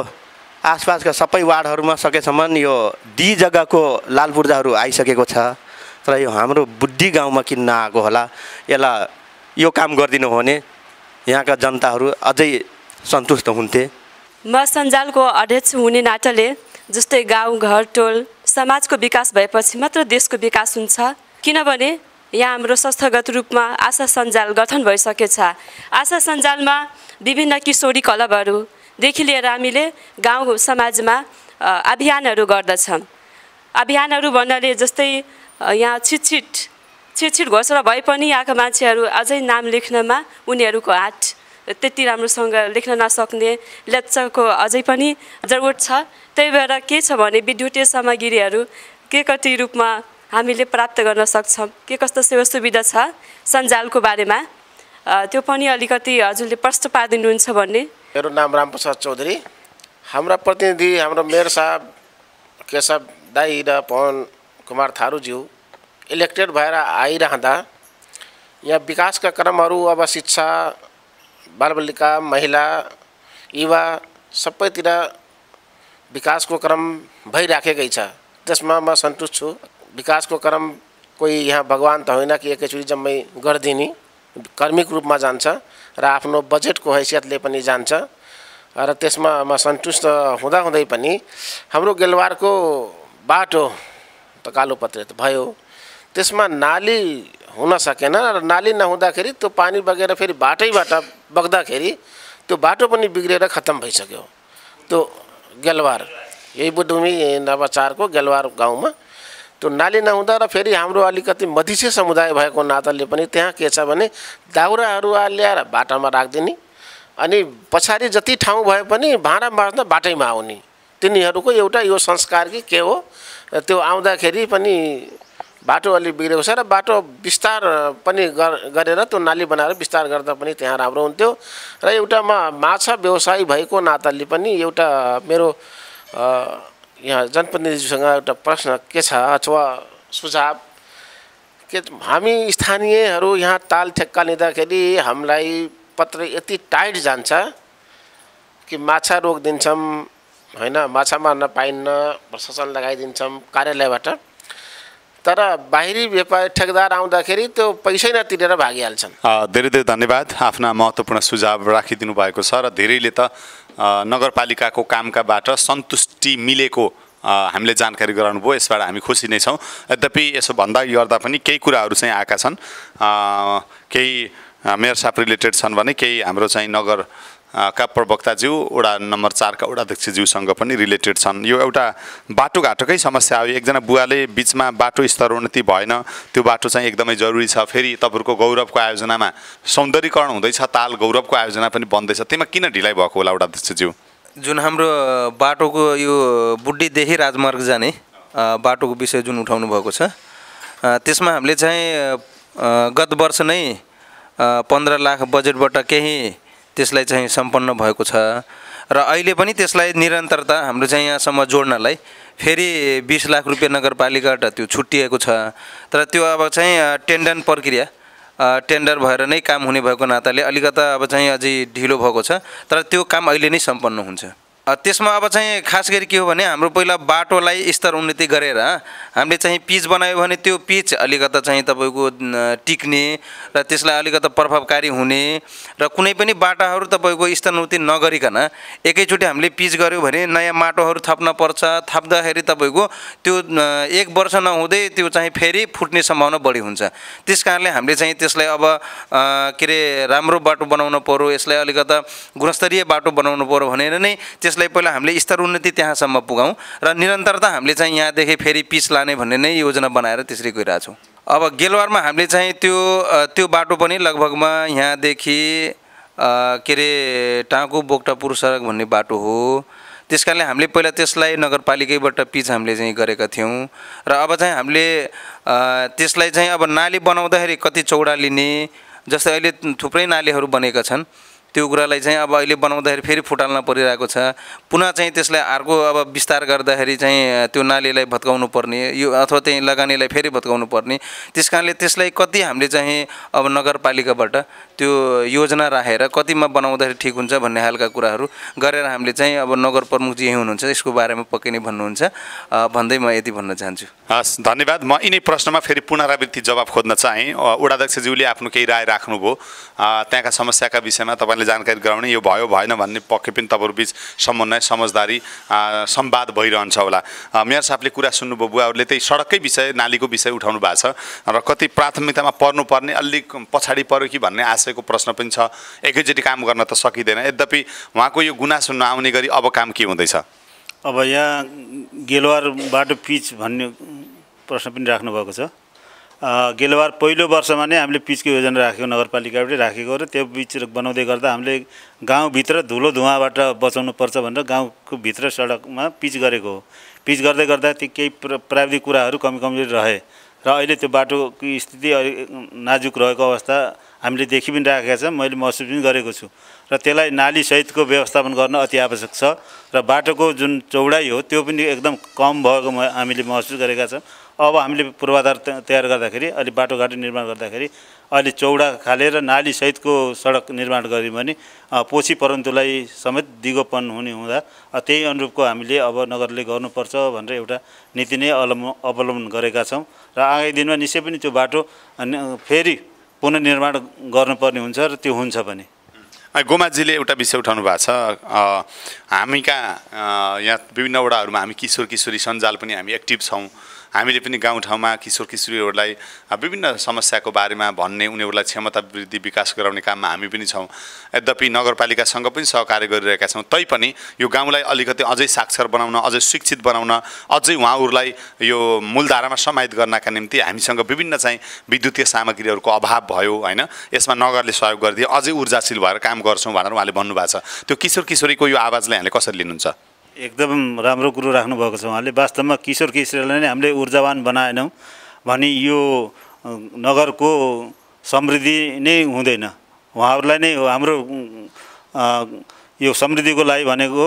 आसपासका सबै वार्डहरूमा सकेसम्म यो डी जग्गाको लाल पूर्जाहरू आइसकेको छ, तर यो हाम्रो बुद्धि गाउँमा किन नआएको होला? यसलाई यो काम गरिदिनु हो भने यहाँका जनताहरू अझै सन्तुष्ट हुन्थे। म सञ्जालको अध्यक्ष हुने नाताले जस्तै गाउँ घर टोल समाजको विकास भएपछि मात्र देशको विकास हुन्छ, किनभने यहाँ हाम्रो संस्थागत रूपमा आशा सञ्जाल गठन भइसकेछ। आशा सञ्जालमा विभिन्न किशोरी क्लबहरूदेखि लिएर हामीले गाउँ समाजमा अभियानहरू गर्दछौँ। अभियानहरू भन्नाले जस्तै यहाँ छिटछिट घोषणा भए पनि यहाँका मान्छेहरू अझै नाम लेख्नमा उनीहरूको हात त्यति राम्रोसँग लेख्न नसक्ने लेप्चाको अझै पनि जरुरत छ। त्यही भएर के छ भने विद्युतीय सामग्रीहरू के कति रूपमा हामीले प्राप्त गर्न सक्छौँ, के कस्तो सेवा सुविधा छ सञ्जालको बारेमा त्यो पनि अलिकति हजुरले प्रश्न पारिदिनुहुन्छ भन्ने। मेरो नाम रामप्रसाद चौधरी। हाम्रा प्रतिनिधि हाम्रो मेयर साहब केशव दाई र पवन कुमार थारूज्यू इलेक्टेड भएर आइरहँदा यहाँ विकासका क्रमहरू अब शिक्षा, बालबालिका, महिला, युवा सबैतिर विकासको क्रम भइराखेकै छ। त्यसमा म सन्तुष्ट छु। विकासको क्रम कोही यहाँ भगवान त होइन कि एकैचोटि जम्मै गरिदिने, कर्मिक रूपमा जान्छ र आफ्नो बजेटको हैसियतले पनि जान्छ र त्यसमा म सन्तुष्ट हुँदाहुँदै पनि हाम्रो गेलवारको बाटो त कालोपत्रे त भयो, त्यसमा नाली हुन सकेन र नाली नहुँदाखेरि त्यो पानी बगेर फेरि बाटैबाट बग्दाखेरि त्यो बाटो पनि बिग्रेर खत्तम भइसक्यो। त्यो गेलवार यही बुद्धभूमि नम्बर 4 को गेलवार गाउँमा त्यो नाली नहुँदा र फेरि हाम्रो अलिकति मधेसी समुदाय भएको नाताले पनि त्यहाँ के छ भने दाउराहरू ल्याएर बाटामा राखिदिने अनि पछाडि जति ठाउँ भए पनि भाँडा माझ्न बाटैमा आउने, तिनीहरूको एउटा यो संस्कार कि के हो। त्यो आउँदाखेरि पनि बाटो अलि बिग्रेको छ र बाटो विस्तार पनि गरेर त्यो नाली बनाएर विस्तार गर्दा पनि त्यहाँ राम्रो हुन्थ्यो। र एउटा माछा व्यवसायी भएको नाताले पनि एउटा मेरो यहाँ जनप्रतिनिधिसँग एउटा प्रश्न के छ अथवा सुझाव के हामी स्थानीयहरू यहाँ ताल ठेक्का लिँदाखेरि हामीलाई पत्र यति टाइट जान्छ कि माछा रोकिदिन्छौँ होइन, माछा मार्न पाइन्न, प्रशासन लगाइदिन्छौँ कार्यालयबाट, तर बाहिरी व्यापारी ठेकदार आउँदाखेरि त्यो पैसै नतिरेर भागिहाल्छन्। धेरै धेरै धन्यवाद। आफ्ना महत्त्वपूर्ण सुझाव राखिदिनु भएको छ र धेरैले त नगरपालिकाको कामकाबाट सन्तुष्टि मिलेको हामीले जानकारी गराउनु भयो, यसबाट हामी खुसी नै छौँ। यद्यपि यसो भन्दा गर्दा पनि केही कुराहरू चाहिँ आएका छन्, केही मेयर साहब रिलेटेड छन् भने केही हाम्रो चाहिँ नगर का प्रवक्ताज्यू वडा नम्बर 4 का वडाध्यक्षज्यूसँग पनि रिलेटेड छन्। यो एउटा बाटोघाटोकै समस्या हो। एकजना बुवाले बिचमा बाटो स्तरोन्नति भएन, त्यो बाटो चाहिँ एकदमै जरुरी छ। फेरि तपाईँहरूको गौरवको आयोजनामा सौन्दर्यीकरण हुँदैछ, ताल गौरवको आयोजना पनि बन्दैछ, त्यसमा किन ढिलाइ भएको होला वडाध्यक्षज्यू? जुन हाम्रो बाटोको यो बुड्डीदेखि राजमार्ग जाने बाटोको विषय जुन उठाउनु भएको छ, त्यसमा हामीले चाहिँ गत वर्ष नै 15 लाख बजेटबाट केही त्यसलाई चाहिँ सम्पन्न भएको छ र अहिले पनि त्यसलाई निरन्तरता हाम्रो चाहिँ यहाँसम्म जोड्नलाई फेरि 20 लाख रुपियाँ नगरपालिकाबाट त्यो छुट्टिएको छ। तर त्यो अब चाहिँ टेन्डर भएर नै काम हुने भएको नाताले अलिकता अब चाहिँ अझै ढिलो भएको छ, तर त्यो काम अहिले नै सम्पन्न हुन्छ। त्यसमा अब चाहिँ खास गरी के हो भने हाम्रो पहिला बाटोलाई स्तर उन्नति गरेर हामीले चाहिँ पिच बनायो भने त्यो पिच अलिकता चाहिँ तपाईँको टिक्ने र त्यसलाई अलिकता प्रभावकारी हुने र कुनै पनि बाटाहरू तपाईँको स्तर उन्नति नगरिकन एकैचोटि हामीले पिच गऱ्यो भने नयाँ माटोहरू थप्न पर्छ। थप्दाखेरि तपाईँको त्यो 1 वर्ष नहुँदै त्यो चाहिँ फेरि फुट्ने सम्भावना बढी हुन्छ। त्यस कारणले हामीले चाहिँ त्यसलाई अब के अरे राम्रो बाटो बनाउनु पर्यो, यसलाई अलिकता गुणस्तरीय बाटो बनाउनु पर्यो भनेर नै त्यसलाई पहिला हामीले स्तर उन्नति त्यहाँसम्म पुगाउँ र निरन्तरता हामीले चाहिँ यहाँदेखि फेरि पिच लाने भन्ने नै योजना बनाएर त्यसरी गइरहेछौँ। अब गेलवारमा हामीले चाहिँ त्यो बाटो पनि लगभगमा यहाँदेखि के अरे टाँकु बोक्टापुर सडक भन्ने बाटो हो। त्यस कारणले हामीले पहिला त्यसलाई नगरपालिकाबाट पिच हामीले चाहिँ गरेका थियौँ र अब चाहिँ हामीले त्यसलाई चाहिँ अब नाली बनाउँदाखेरि कति चौडा लिने, जस्तै अहिले थुप्रै नालीहरू बनेका छन्, त्यो कुरालाई चाहिँ अब अहिले बनाउँदाखेरि फेरि फुटाल्न परिरहेको छ। पुनः चाहिँ त्यसलाई अर्को अब विस्तार गर्दाखेरि चाहिँ त्यो नालीलाई भत्काउनु पर्ने यो अथवा त्यही लगानीलाई फेरि भत्काउनु पर्ने। त्यस कारणले त्यसलाई कति हामीले चाहिँ अब नगरपालिकाबाट त्यो योजना राखेर कतिमा बनाउँदाखेरि ठिक हुन्छ भन्ने खालका कुराहरू गरेर हामीले चाहिँ अब नगर प्रमुखजी यही हुनुहुन्छ, यसको बारेमा पक्कै नै भन्नुहुन्छ भन्दै म यति भन्न चाहन्छु। हस्, धन्यवाद। म यिनै प्रश्नमा फेरि पुनरावृत्ति जवाब खोज्न चाहेँ। वडाध्यक्षज्यूले आफ्नो केही राय राख्नुभयो, त्यहाँका समस्याका विषयमा तपाईँले जानकारी गराउने, यो भयो भएन भन्ने पक्कै पनि तपाईँहरू बिच समन्वय समझदारी संवाद भइरहन्छ होला। मेयर साहबले कुरा सुन्नुभयो, बुवाहरूले त्यही सडककै विषय नालीको विषय उठाउनु भएको छ र कति प्राथमिकतामा पर्नुपर्ने अलिक पछाडि पर्यो कि भन्ने आशयको प्रश्न पनि छ। एकैचोटि काम गर्न त सकिँदैन, यद्यपि उहाँको यो गुनासो नआउने गरी अब काम के हुँदैछ? अब यहाँ गेलवार बाटो पिच भन्ने प्रश्न पनि राख्नुभएको छ। गेलवार पहिलो वर्षमा नै हामीले पिचको योजना राखेको, नगरपालिकाबाट राखेको र त्यो पिच बनाउँदै गर्दा हामीले गाउँभित्र धुलो धुवाँबाट बचाउनुपर्छ भनेर गाउँको भित्र सडकमा पिच गरेको हो। पिच गर्दै गर्दा त्यो केही प्राविधिक कुराहरू कमजोरी रहे र अहिले त्यो बाटोको स्थिति नाजुक रहेको अवस्था हामीले देखि पनि राखेका छौँ, मैले महसुस पनि गरेको छु र त्यसलाई नालीसहितको व्यवस्थापन गर्न अति आवश्यक छ र बाटोको जुन चौडाइ हो त्यो पनि एकदम कम भएको हामीले महसुस गरेका छौँ। अब हामीले पूर्वाधार तयार गर्दाखेरि अलि बाटोघाटो निर्माण गर्दाखेरि अलि चौडा खाले र नालीसहितको सडक निर्माण गऱ्यौँ भने पोछी परन्तुलाई समेत दिगोपन हुने हुँदा त्यही अनुरूपको हामीले अब नगरले गर्नुपर्छ भनेर एउटा नीति नै अवलम्बन गरेका छौँ र आगामी दिनमा निश्चय पनि त्यो बाटो फेरि पुनर्निर्माण गर्नुपर्ने हुन्छ र त्यो हुन्छ पनि। गोमाजीले एउटा विषय उठाउनु भएको छ, हामी कहाँ यहाँ विभिन्न वडाहरूमा हामी किशोर किशोरी सञ्जाल पनि हामी एक्टिभ छौँ। हामीले पनि गाउँठाउँमा किशोर किशोरीहरूलाई विभिन्न समस्याको बारेमा भन्ने, उनीहरूलाई क्षमता वृद्धि विकास गराउने काममा हामी पनि छौँ। यद्यपि नगरपालिकासँग पनि सहकार्य गरिरहेका छौँ, तैपनि यो गाउँलाई अलिकति अझै साक्षर बनाउन, अझै शिक्षित बनाउन, अझै उहाँहरूलाई यो मूलधारामा समाहित गर्नका निम्ति हामीसँग विभिन्न चाहिँ विद्युतीय सामग्रीहरूको अभाव भयो होइन, यसमा नगरले सहयोग गरिदिए अझै ऊर्जाशील भएर काम गर्छौँ भनेर उहाँले भन्नुभएको छ। त्यो किशोर किशोरीको यो आवाजलाई हामीले कसरी लिनुहुन्छ? एकदम राम्रो कुरो राख्नुभएको छ उहाँले। वास्तवमा किशोर किशोरीलाई नै हामीले ऊर्जावान बनाएनौँ भने यो नगरको समृद्धि नै हुँदैन। उहाँहरूलाई नै हाम्रो यो समृद्धिको लागि भनेको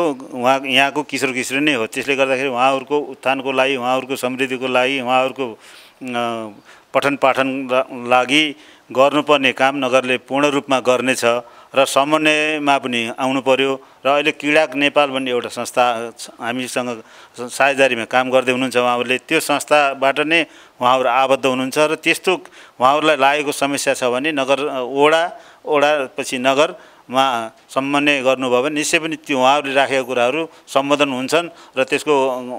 यहाँको किशोर किशोरी नै हो। त्यसले गर्दाखेरि उहाँहरूको उत्थानको लागि, उहाँहरूको समृद्धिको लागि, उहाँहरूको पठन पाठन लागि गर्नुपर्ने काम नगरले पूर्ण रूपमा गर्नेछ र समन्वयमा पनि आउनु पर्यो। र अहिले क्रीडाक नेपाल भन्ने एउटा संस्था हामीसँग साझेदारीमा काम गर्दै हुनुहुन्छ उहाँहरूले, त्यो संस्थाबाट नै उहाँहरू आबद्ध हुनुहुन्छ र त्यस्तो उहाँहरूलाई लागेको समस्या छ भने नगर वडा पछि नगरमा समन्वय गर्नुभयो भने निश्चय पनि त्यो उहाँहरूले राखेका कुराहरू सम्बोधन हुन्छन् र त्यसको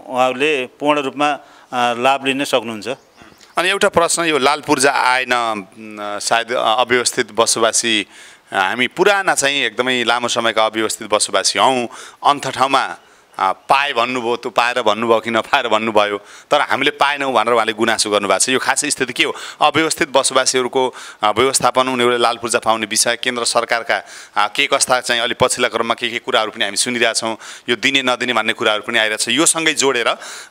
उहाँहरूले पूर्ण रूपमा लाभ लिन सक्नुहुन्छ। अनि एउटा प्रश्न, यो लाल पूर्जा आएन, सायद अव्यवस्थित बसोबासी, हामी पुराना चाहिँ एकदमै लामो समयका अव्यवस्थित बसोबासी हौँ, अन्त ठाउँमा पाए भन्नुभयो, त्यो पाएर भन्नुभयो कि नपाएर भन्नुभयो, तर हामीले पाएनौँ भनेर उहाँले गुनासो गर्नुभएको छ। यो खास स्थिति के हो? अव्यवस्थित बसोबासीहरूको व्यवस्थापन, उनीहरूले लाल पूर्जा पाउने विषय, केन्द्र सरकारका के कस्ता चाहिँ अलि पछिल्ला क्रममा के कुराहरू पनि हामी सुनिरहेछौँ, यो दिने नदिने भन्ने कुराहरू पनि आइरहेछ। यो सँगै जोडेर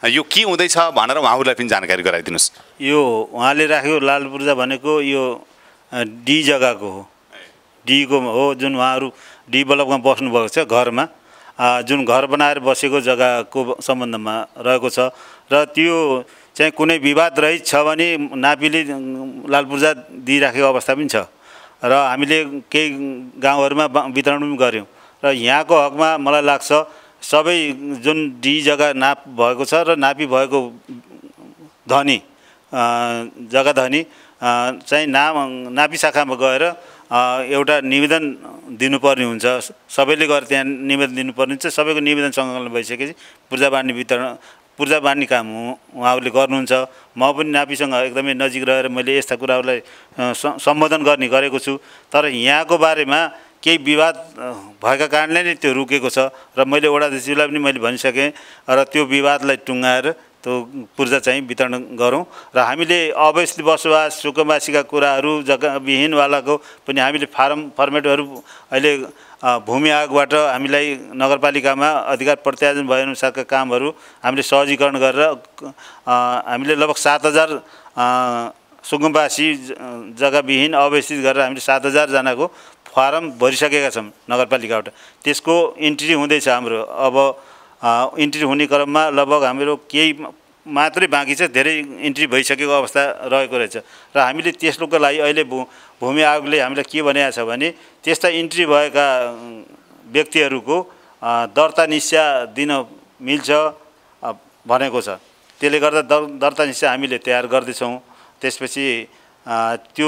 यो के हुँदैछ भनेर उहाँहरूलाई पनि जानकारी गराइदिनुहोस्। यो उहाँले राखेको लाल पूर्जा भनेको यो डी जग्गाको हो, डीको हो, जुन उहाँहरू डी ब्लकमा बस्नुभएको छ, घरमा जुन घर बनाएर बसेको जग्गाको सम्बन्धमा रहेको छ र त्यो चाहिँ कुनै विवाद रहित छ भने नापीले लाल पूर्जा दिइराखेको अवस्था पनि छ र हामीले केही गाउँहरूमा वितरण पनि गऱ्यौँ र यहाँको हकमा मलाई लाग्छ सबै जुन डी जग्गा नाप भएको छ र नापी भएको धनी जग्गा धनी चाहिँ नापी शाखामा गएर एउटा निवेदन दिनुपर्ने हुन्छ। सबैले गएर त्यहाँ निवेदन दिनुपर्ने हुन्छ। सबैको निवेदन सङ्कलन भइसकेपछि पूर्जा बाँड्ने काम उहाँहरूले गर्नुहुन्छ। म पनि नापीसँग एकदमै नजिक रहेर मैले यस्ता कुराहरूलाई सम्बोधन गरेको छु। तर यहाँको बारेमा केही विवाद भएका कारणले नै त्यो रुकेको छ र मैले वडाध्यक्षलाई पनि मैले भनिसकेँ र त्यो विवादलाई टुङ्गाएर त्यो पूर्जा चाहिँ वितरण गरौँ र हामीले अवैध बसोबास सुकुम्बासीका कुराहरू जग्गाविहीनवालाको पनि हामीले फर्मेटहरू अहिले भूमि आयोगबाट हामीलाई नगरपालिकामा अधिकार प्रत्यायोजन भएअनुसारका कामहरू हामीले सहजीकरण गरेर हामीले लगभग 7000 सुकुम्बासी जग्गाविहीन अवस्थित गरेर हामीले 7000 जनाको फारम भरिसकेका छौँ नगरपालिकाबाट। त्यसको इन्ट्री हुँदैछ हाम्रो। अब इन्ट्री हुने क्रममा लगभग हाम्रो केही मात्रै बाँकी छ, धेरै इन्ट्री भइसकेको अवस्था रहेको रहेछ र हामीले त्यसको लागि अहिले भूमि आयोगले हामीलाई के भनेको छ भने त्यस्ता इन्ट्री भएका व्यक्तिहरूको दर्ता निस्या दिन मिल्छ भनेको छ। त्यसले गर्दा दर्ता निस्या हामीले तयार गर्दैछौँ। त्यसपछि त्यो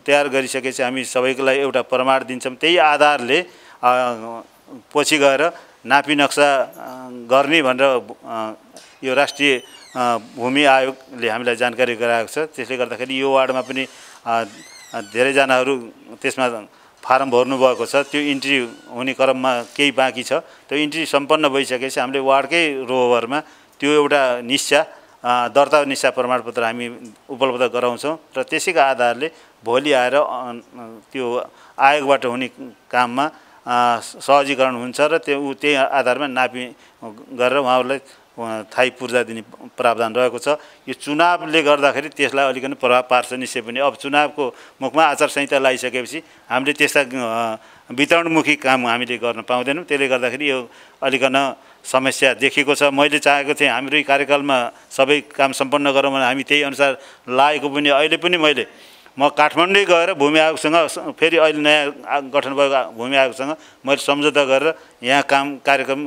तयार गरिसकेपछि हामी सबैको लागि एउटा प्रमाण दिन्छौँ। त्यही आधारले पछि गएर नापी नक्सा गर्ने भनेर यो राष्ट्रिय भूमि आयोगले हामीलाई जानकारी गराएको छ। त्यसले गर्दाखेरि यो वार्डमा पनि धेरैजनाहरू त्यसमा फारम भर्नुभएको छ। त्यो इन्ट्री हुने क्रममा केही बाँकी छ। त्यो इन्ट्री सम्पन्न भइसकेपछि हामीले वार्डकै रोभरमा त्यो एउटा निस्या दर्ता निस्या प्रमाणपत्र हामी उपलब्ध गराउँछौँ र त्यसैको आधारले भोलि आएर त्यो आयोगबाट हुने काममा सहजीकरण हुन्छ र त्यही आधारमा नापी गरेर उहाँहरूलाई थाई पूर्जा दिने प्रावधान रहेको छ। यो चुनावले गर्दाखेरि त्यसलाई अलिकति प्रभाव पार्छ निश्चय पनि। अब चुनावको मुखमा आचार संहिता लगाइसकेपछि हामीले त्यस्ता वितरणमुखी काम हामीले गर्न पाउँदैनौँ। त्यसले गर्दाखेरि यो अलिकन समस्या देखेको छ। मैले चाहेको थिएँ हाम्रै कार्यकालमा सबै काम सम्पन्न गरौँ भने हामी त्यही अनुसार लागेको पनि। अहिले पनि म काठमाडौँ गएर भूमि आयोगसँग फेरि अहिले नयाँ गठन भएको भूमि आयोगसँग मैले सम्झौता गरेर यहाँ कार्यक्रम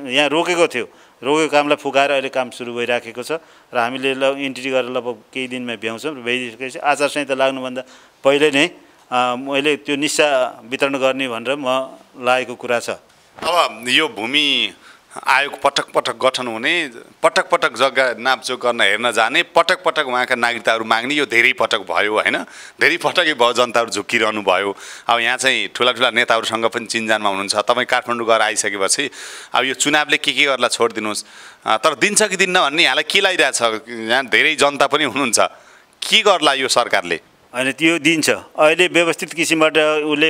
यहाँ रोकेको थियो। रोकेको कामलाई फुकाएर अहिले काम सुरु भइराखेको छ र हामीले इन्ट्री गरेर लगभग केही दिनमा भ्याउँछौँ। भइसकेपछि आचार संहिता लाग्नुभन्दा पहिले नै मैले त्यो निस्सा वितरण गर्ने भनेर म लागेको कुरा छ। अब यो भूमि आयोग पटक पटक गठन हुने, पटक पटक जग्गा नापजोख गर्न हेर्न जाने, पटक पटक उहाँका नागरिकताहरू माग्ने, यो धेरै पटक भयो होइन? धेरै पटकै भयो, जनताहरू झुक्किरहनु भयो। अब यहाँ चाहिँ ठुला ठुला नेताहरूसँग पनि चिनजानमा हुनुहुन्छ। तपाईँ काठमाडौँ गएर आइसकेपछि अब यो चुनावले के गर्ला छोडिदिनुहोस्, तर दिन्छ कि दिन्न भन्ने यहाँलाई के लागिरहेछ? यहाँ धेरै जनता पनि हुनुहुन्छ, के गर्ला यो सरकारले? होइन, त्यो दिन्छ। अहिले व्यवस्थित किसिमबाट उसले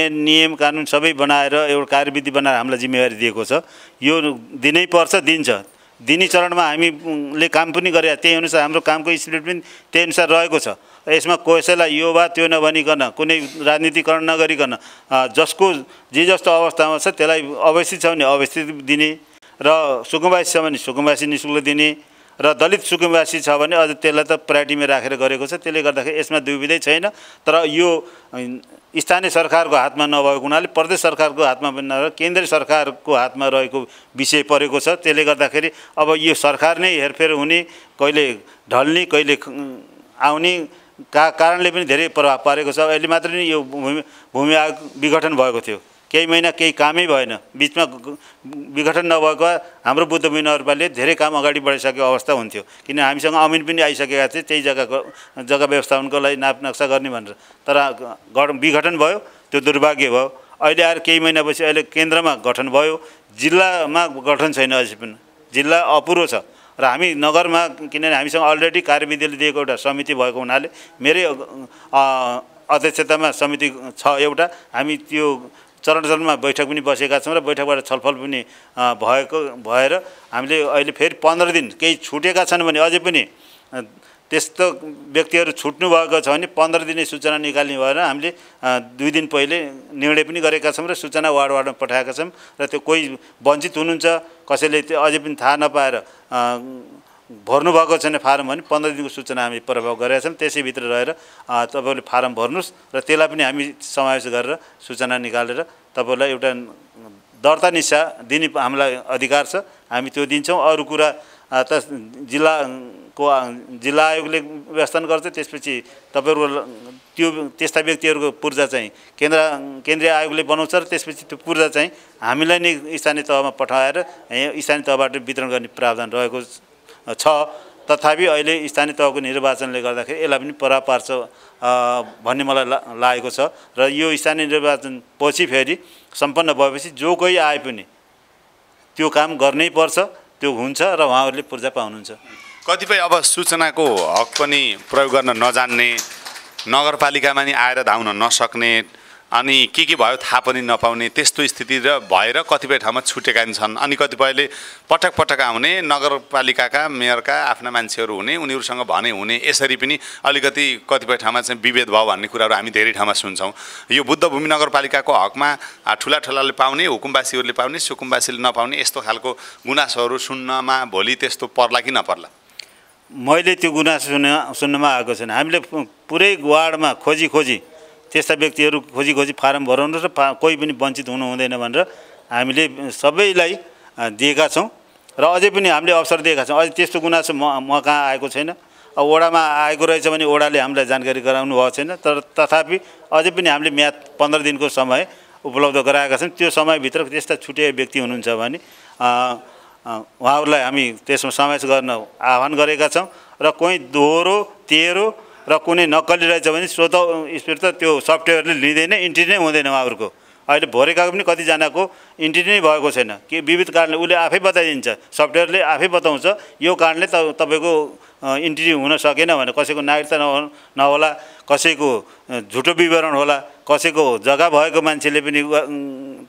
नियम कानुन सबै बनाएर एउटा कार्यविधि बनाएर हामीलाई जिम्मेवारी दिएको छ। यो दिनै पर्छ, दिन्छ। दिने चरणमा हामीले काम पनि गरे, त्यही अनुसार हाम्रो कामको स्पिरिट पनि त्यही अनुसार रहेको छ। यसमा कसैलाई यो वा त्यो नभनिकन, कुनै राजनीतिकरण नगरिकन जसको जे जस्तो अवस्थामा छ त्यसलाई अवस्थित छ भने अवस्थित दिने र सुकुम्बासी छ भने सुकुम्बासी निःशुल्क दिने र दलित सुकुम्बासी छ भने अझ त्यसलाई त प्रायोरिटीमा राखेर गरेको छ। त्यसले गर्दाखेरि यसमा दुविधै छैन। तर यो स्थानीय सरकारको हातमा नभएको हुनाले प्रदेश सरकारको हातमा पनि नभएर केन्द्रीय सरकारको हातमा रहेको विषय परेको छ। त्यसले गर्दाखेरि अब यो सरकार नै हेरफेर हुने, कहिले ढल्ने कहिले आउने कारणले पनि धेरै प्रभाव पारेको छ। अहिले मात्र नै यो भूमि आयोग विघटन भएको थियो, केही महिना केही कामै भएन। बिचमा विघटन नभएको हाम्रो बुद्धभूमि नगरपालिकाले धेरै काम अगाडि बढाइसकेको अवस्था हुन्थ्यो, किन हामीसँग अमिन पनि आइसकेका थिए त्यही जग्गा व्यवस्थापनको लागि नाप नक्सा गर्ने भनेर। तर विघटन भयो, त्यो दुर्भाग्य भयो। अहिले आएर केही महिनापछि अहिले केन्द्रमा गठन भयो, जिल्लामा गठन छैन अझै पनि, जिल्ला अपुरो छ। र हामी नगरमा किनभने हामीसँग अलरेडी कार्यविधिले दिएको एउटा समिति भएको हुनाले मेरै अध्यक्षतामा समिति छ एउटा, हामी त्यो चरणमा बैठक पनि बसेका छौँ र बैठकबाट छलफल पनि भएर हामीले अहिले फेरि 15 दिन केही छुटेका छन् भने अझै पनि त्यस्तो व्यक्तिहरू छुट्नु भएको छ भने 15 दिने सूचना निकाल्ने भएर हामीले 2 दिन पहिले निर्णय पनि गरेका छौँ र सूचना वार्डमा पठाएका छौँ। र त्यो कोही वञ्चित हुनुहुन्छ, कसैले त्यो अझै पनि थाहा नपाएर भर्नुभएको छैन फारम भने 15 दिनको सूचना हामी प्रभाव गरेका छौँ। त्यसैभित्र रहेर तपाईँले फारम भर्नुहोस् र त्यसलाई पनि हामी समावेश गरेर सूचना निकालेर तपाईँलाई एउटा दर्ता निस्सा दिने हामीलाई अधिकार छ, हामी त्यो दिन्छौँ। अरू कुरा त जिल्ला आयोगले व्यवस्थापन गर्छ। त्यसपछि तपाईँहरू त्यो त्यस्ता व्यक्तिहरूको पूर्जा चाहिँ केन्द्रीय आयोगले बनाउँछ र त्यसपछि त्यो पूर्जा चाहिँ हामीलाई नै स्थानीय तहमा पठाएर स्थानीय तहबाट वितरण गर्ने प्रावधान रहेको छ। तथापि अहिले स्थानीय तहको निर्वाचनले गर्दाखेरि यसलाई पनि प्रभाव पार्छ भन्ने मलाई लागेको छ र यो स्थानीय निर्वाचन पछि फेरि सम्पन्न भएपछि जो कोही आए पनि त्यो काम गर्नै पर्छ, त्यो हुन्छ र उहाँहरूले पूर्जा पाउनुहुन्छ। कतिपय अब सूचनाको हक पनि प्रयोग गर्न नजान्ने, नगरपालिकामा नि आएर धाउन नसक्ने, अनि के भयो थाहा पनि नपाउने त्यस्तो स्थिति र भएर कतिपय ठाउँमा छुटेका छन्। अनि कतिपयले पटक पटक आउने, नगरपालिकाका मेयरका आफ्ना मान्छेहरू हुने, उनीहरूसँग भने हुने, यसरी पनि अलिकति कतिपय ठाउँमा चाहिँ विभेद भयो भन्ने कुराहरू हामी धेरै ठाउँमा सुन्छौँ। यो बुद्धभूमि नगरपालिकाको हकमा ठुला ठुलाले पाउने, हुकुमवासीहरूले पाउने, सुकुमवासीले नपाउने यस्तो खालको गुनासोहरू सुन्नमा भोलि त्यस्तो पर्ला कि नपर्ला? मैले त्यो गुनासो सुन्नमा आएको छैन। हामीले पुरै वार्डमा खोजी त्यस्ता व्यक्तिहरू खोजी फारम भराउनु र कोही पनि वञ्चित हुनु हुँदैन भनेर हामीले सबैलाई दिएका छौँ र अझै पनि हामीले अवसर दिएका छौँ। अझै त्यस्तो गुनासो म कहाँ आएको छैन। अब वडामा आएको रहेछ भने वडाले हामीलाई जानकारी गराउनु भएको छैन। तर तथापि अझै पनि हामीले म्याद 15 दिनको समय उपलब्ध गराएका छौँ। त्यो समयभित्र त्यस्ता छुटेका व्यक्ति हुनुहुन्छ भने उहाँहरूलाई हामी त्यसमा समावेश गर्न आह्वान गरेका छौँ र कोही दोहोरो तेह्रो र कुनै नक्कली रहेछ भने स्वतः स्पिड त त्यो सफ्टवेयरले लिँदैन, इन्ट्री नै हुँदैन उहाँहरूको। अहिले भरेका पनि कतिजनाको इन्ट्री नै भएको छैन कि विविध कारणले उसले आफै बताइदिन्छ, सफ्टवेयरले आफै बताउँछ यो कारणले तपाईँको इन्ट्री हुन सकेन भने कसैको नागरिकता नहोला, कसैको झुटो विवरण होला, कसैको जग्गा भएको मान्छेले पनि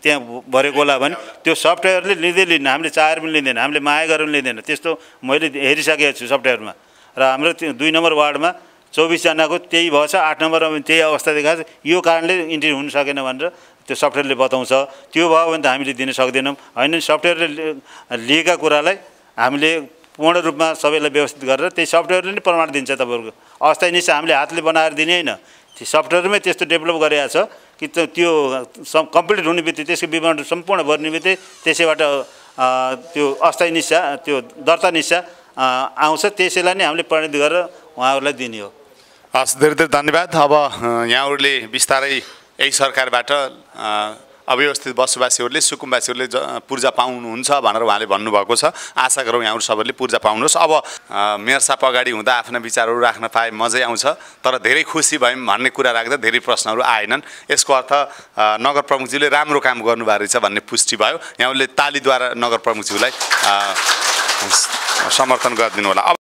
त्यहाँ भरेको होला भने त्यो सफ्टवेयरले लिँदैन। हामीले चाहेर पनि लिँदैन, हामीले माया गरेर पनि लिँदैन। त्यस्तो मैले हेरिसकेको छु सफ्टवेयरमा। र हाम्रो 2 नम्बर वार्डमा 24 जनाको त्यही भएछ, 8 नम्बरमा पनि त्यही अवस्था देखाएको छ। यो कारणले इन्ट्री हुन सकेन भनेर त्यो सफ्टवेयरले बताउँछ। त्यो भयो भने त हामीले दिन सक्दैनौँ। होइन, सफ्टवेयरले लिएका कुरालाई हामीले पूर्ण रूपमा सबैलाई व्यवस्थित गरेर त्यही सफ्टवेयरले नै प्रमाण दिन्छ। तपाईँहरूको अस्थायी निस्सा हामीले हातले बनाएर दिने होइन, त्यो सफ्टवेयरमै त्यस्तो डेभलप गरेको छ कि त्यो कम्प्लिट हुने बित्तिकै त्यसको विवरण सम्पूर्ण भर्ने बित्तिकै त्यसैबाट त्यो अस्थायी निस्सा, त्यो दर्ता निस्सा आउँछ। त्यसैलाई नै हामीले परिणत गरेर उहाँहरूलाई दिने हो। हस्, धेरै धेरै धन्यवाद। अब यहाँहरूले बिस्तारै यही सरकारबाट अव्यवस्थित बसोबासीहरूले, सुकुम्बासीहरूले पूर्जा पाउनुहुन्छ भनेर उहाँले भन्नुभएको छ। आशा गरौँ यहाँहरू सबैले पूर्जा पाउनुहोस्। अब मेयर साहब अगाडि हुँदा आफ्ना विचारहरू राख्न पाए मजै आउँछ, तर धेरै खुसी भयौँ भन्ने कुरा राख्दा धेरै प्रश्नहरू आएनन्। यसको अर्थ नगर प्रमुखज्यूले राम्रो काम गर्नुभएको रहेछ भन्ने पुष्टि भयो। यहाँहरूले तालीद्वारा नगर प्रमुखज्यूलाई समर्थन गरिदिनु होला।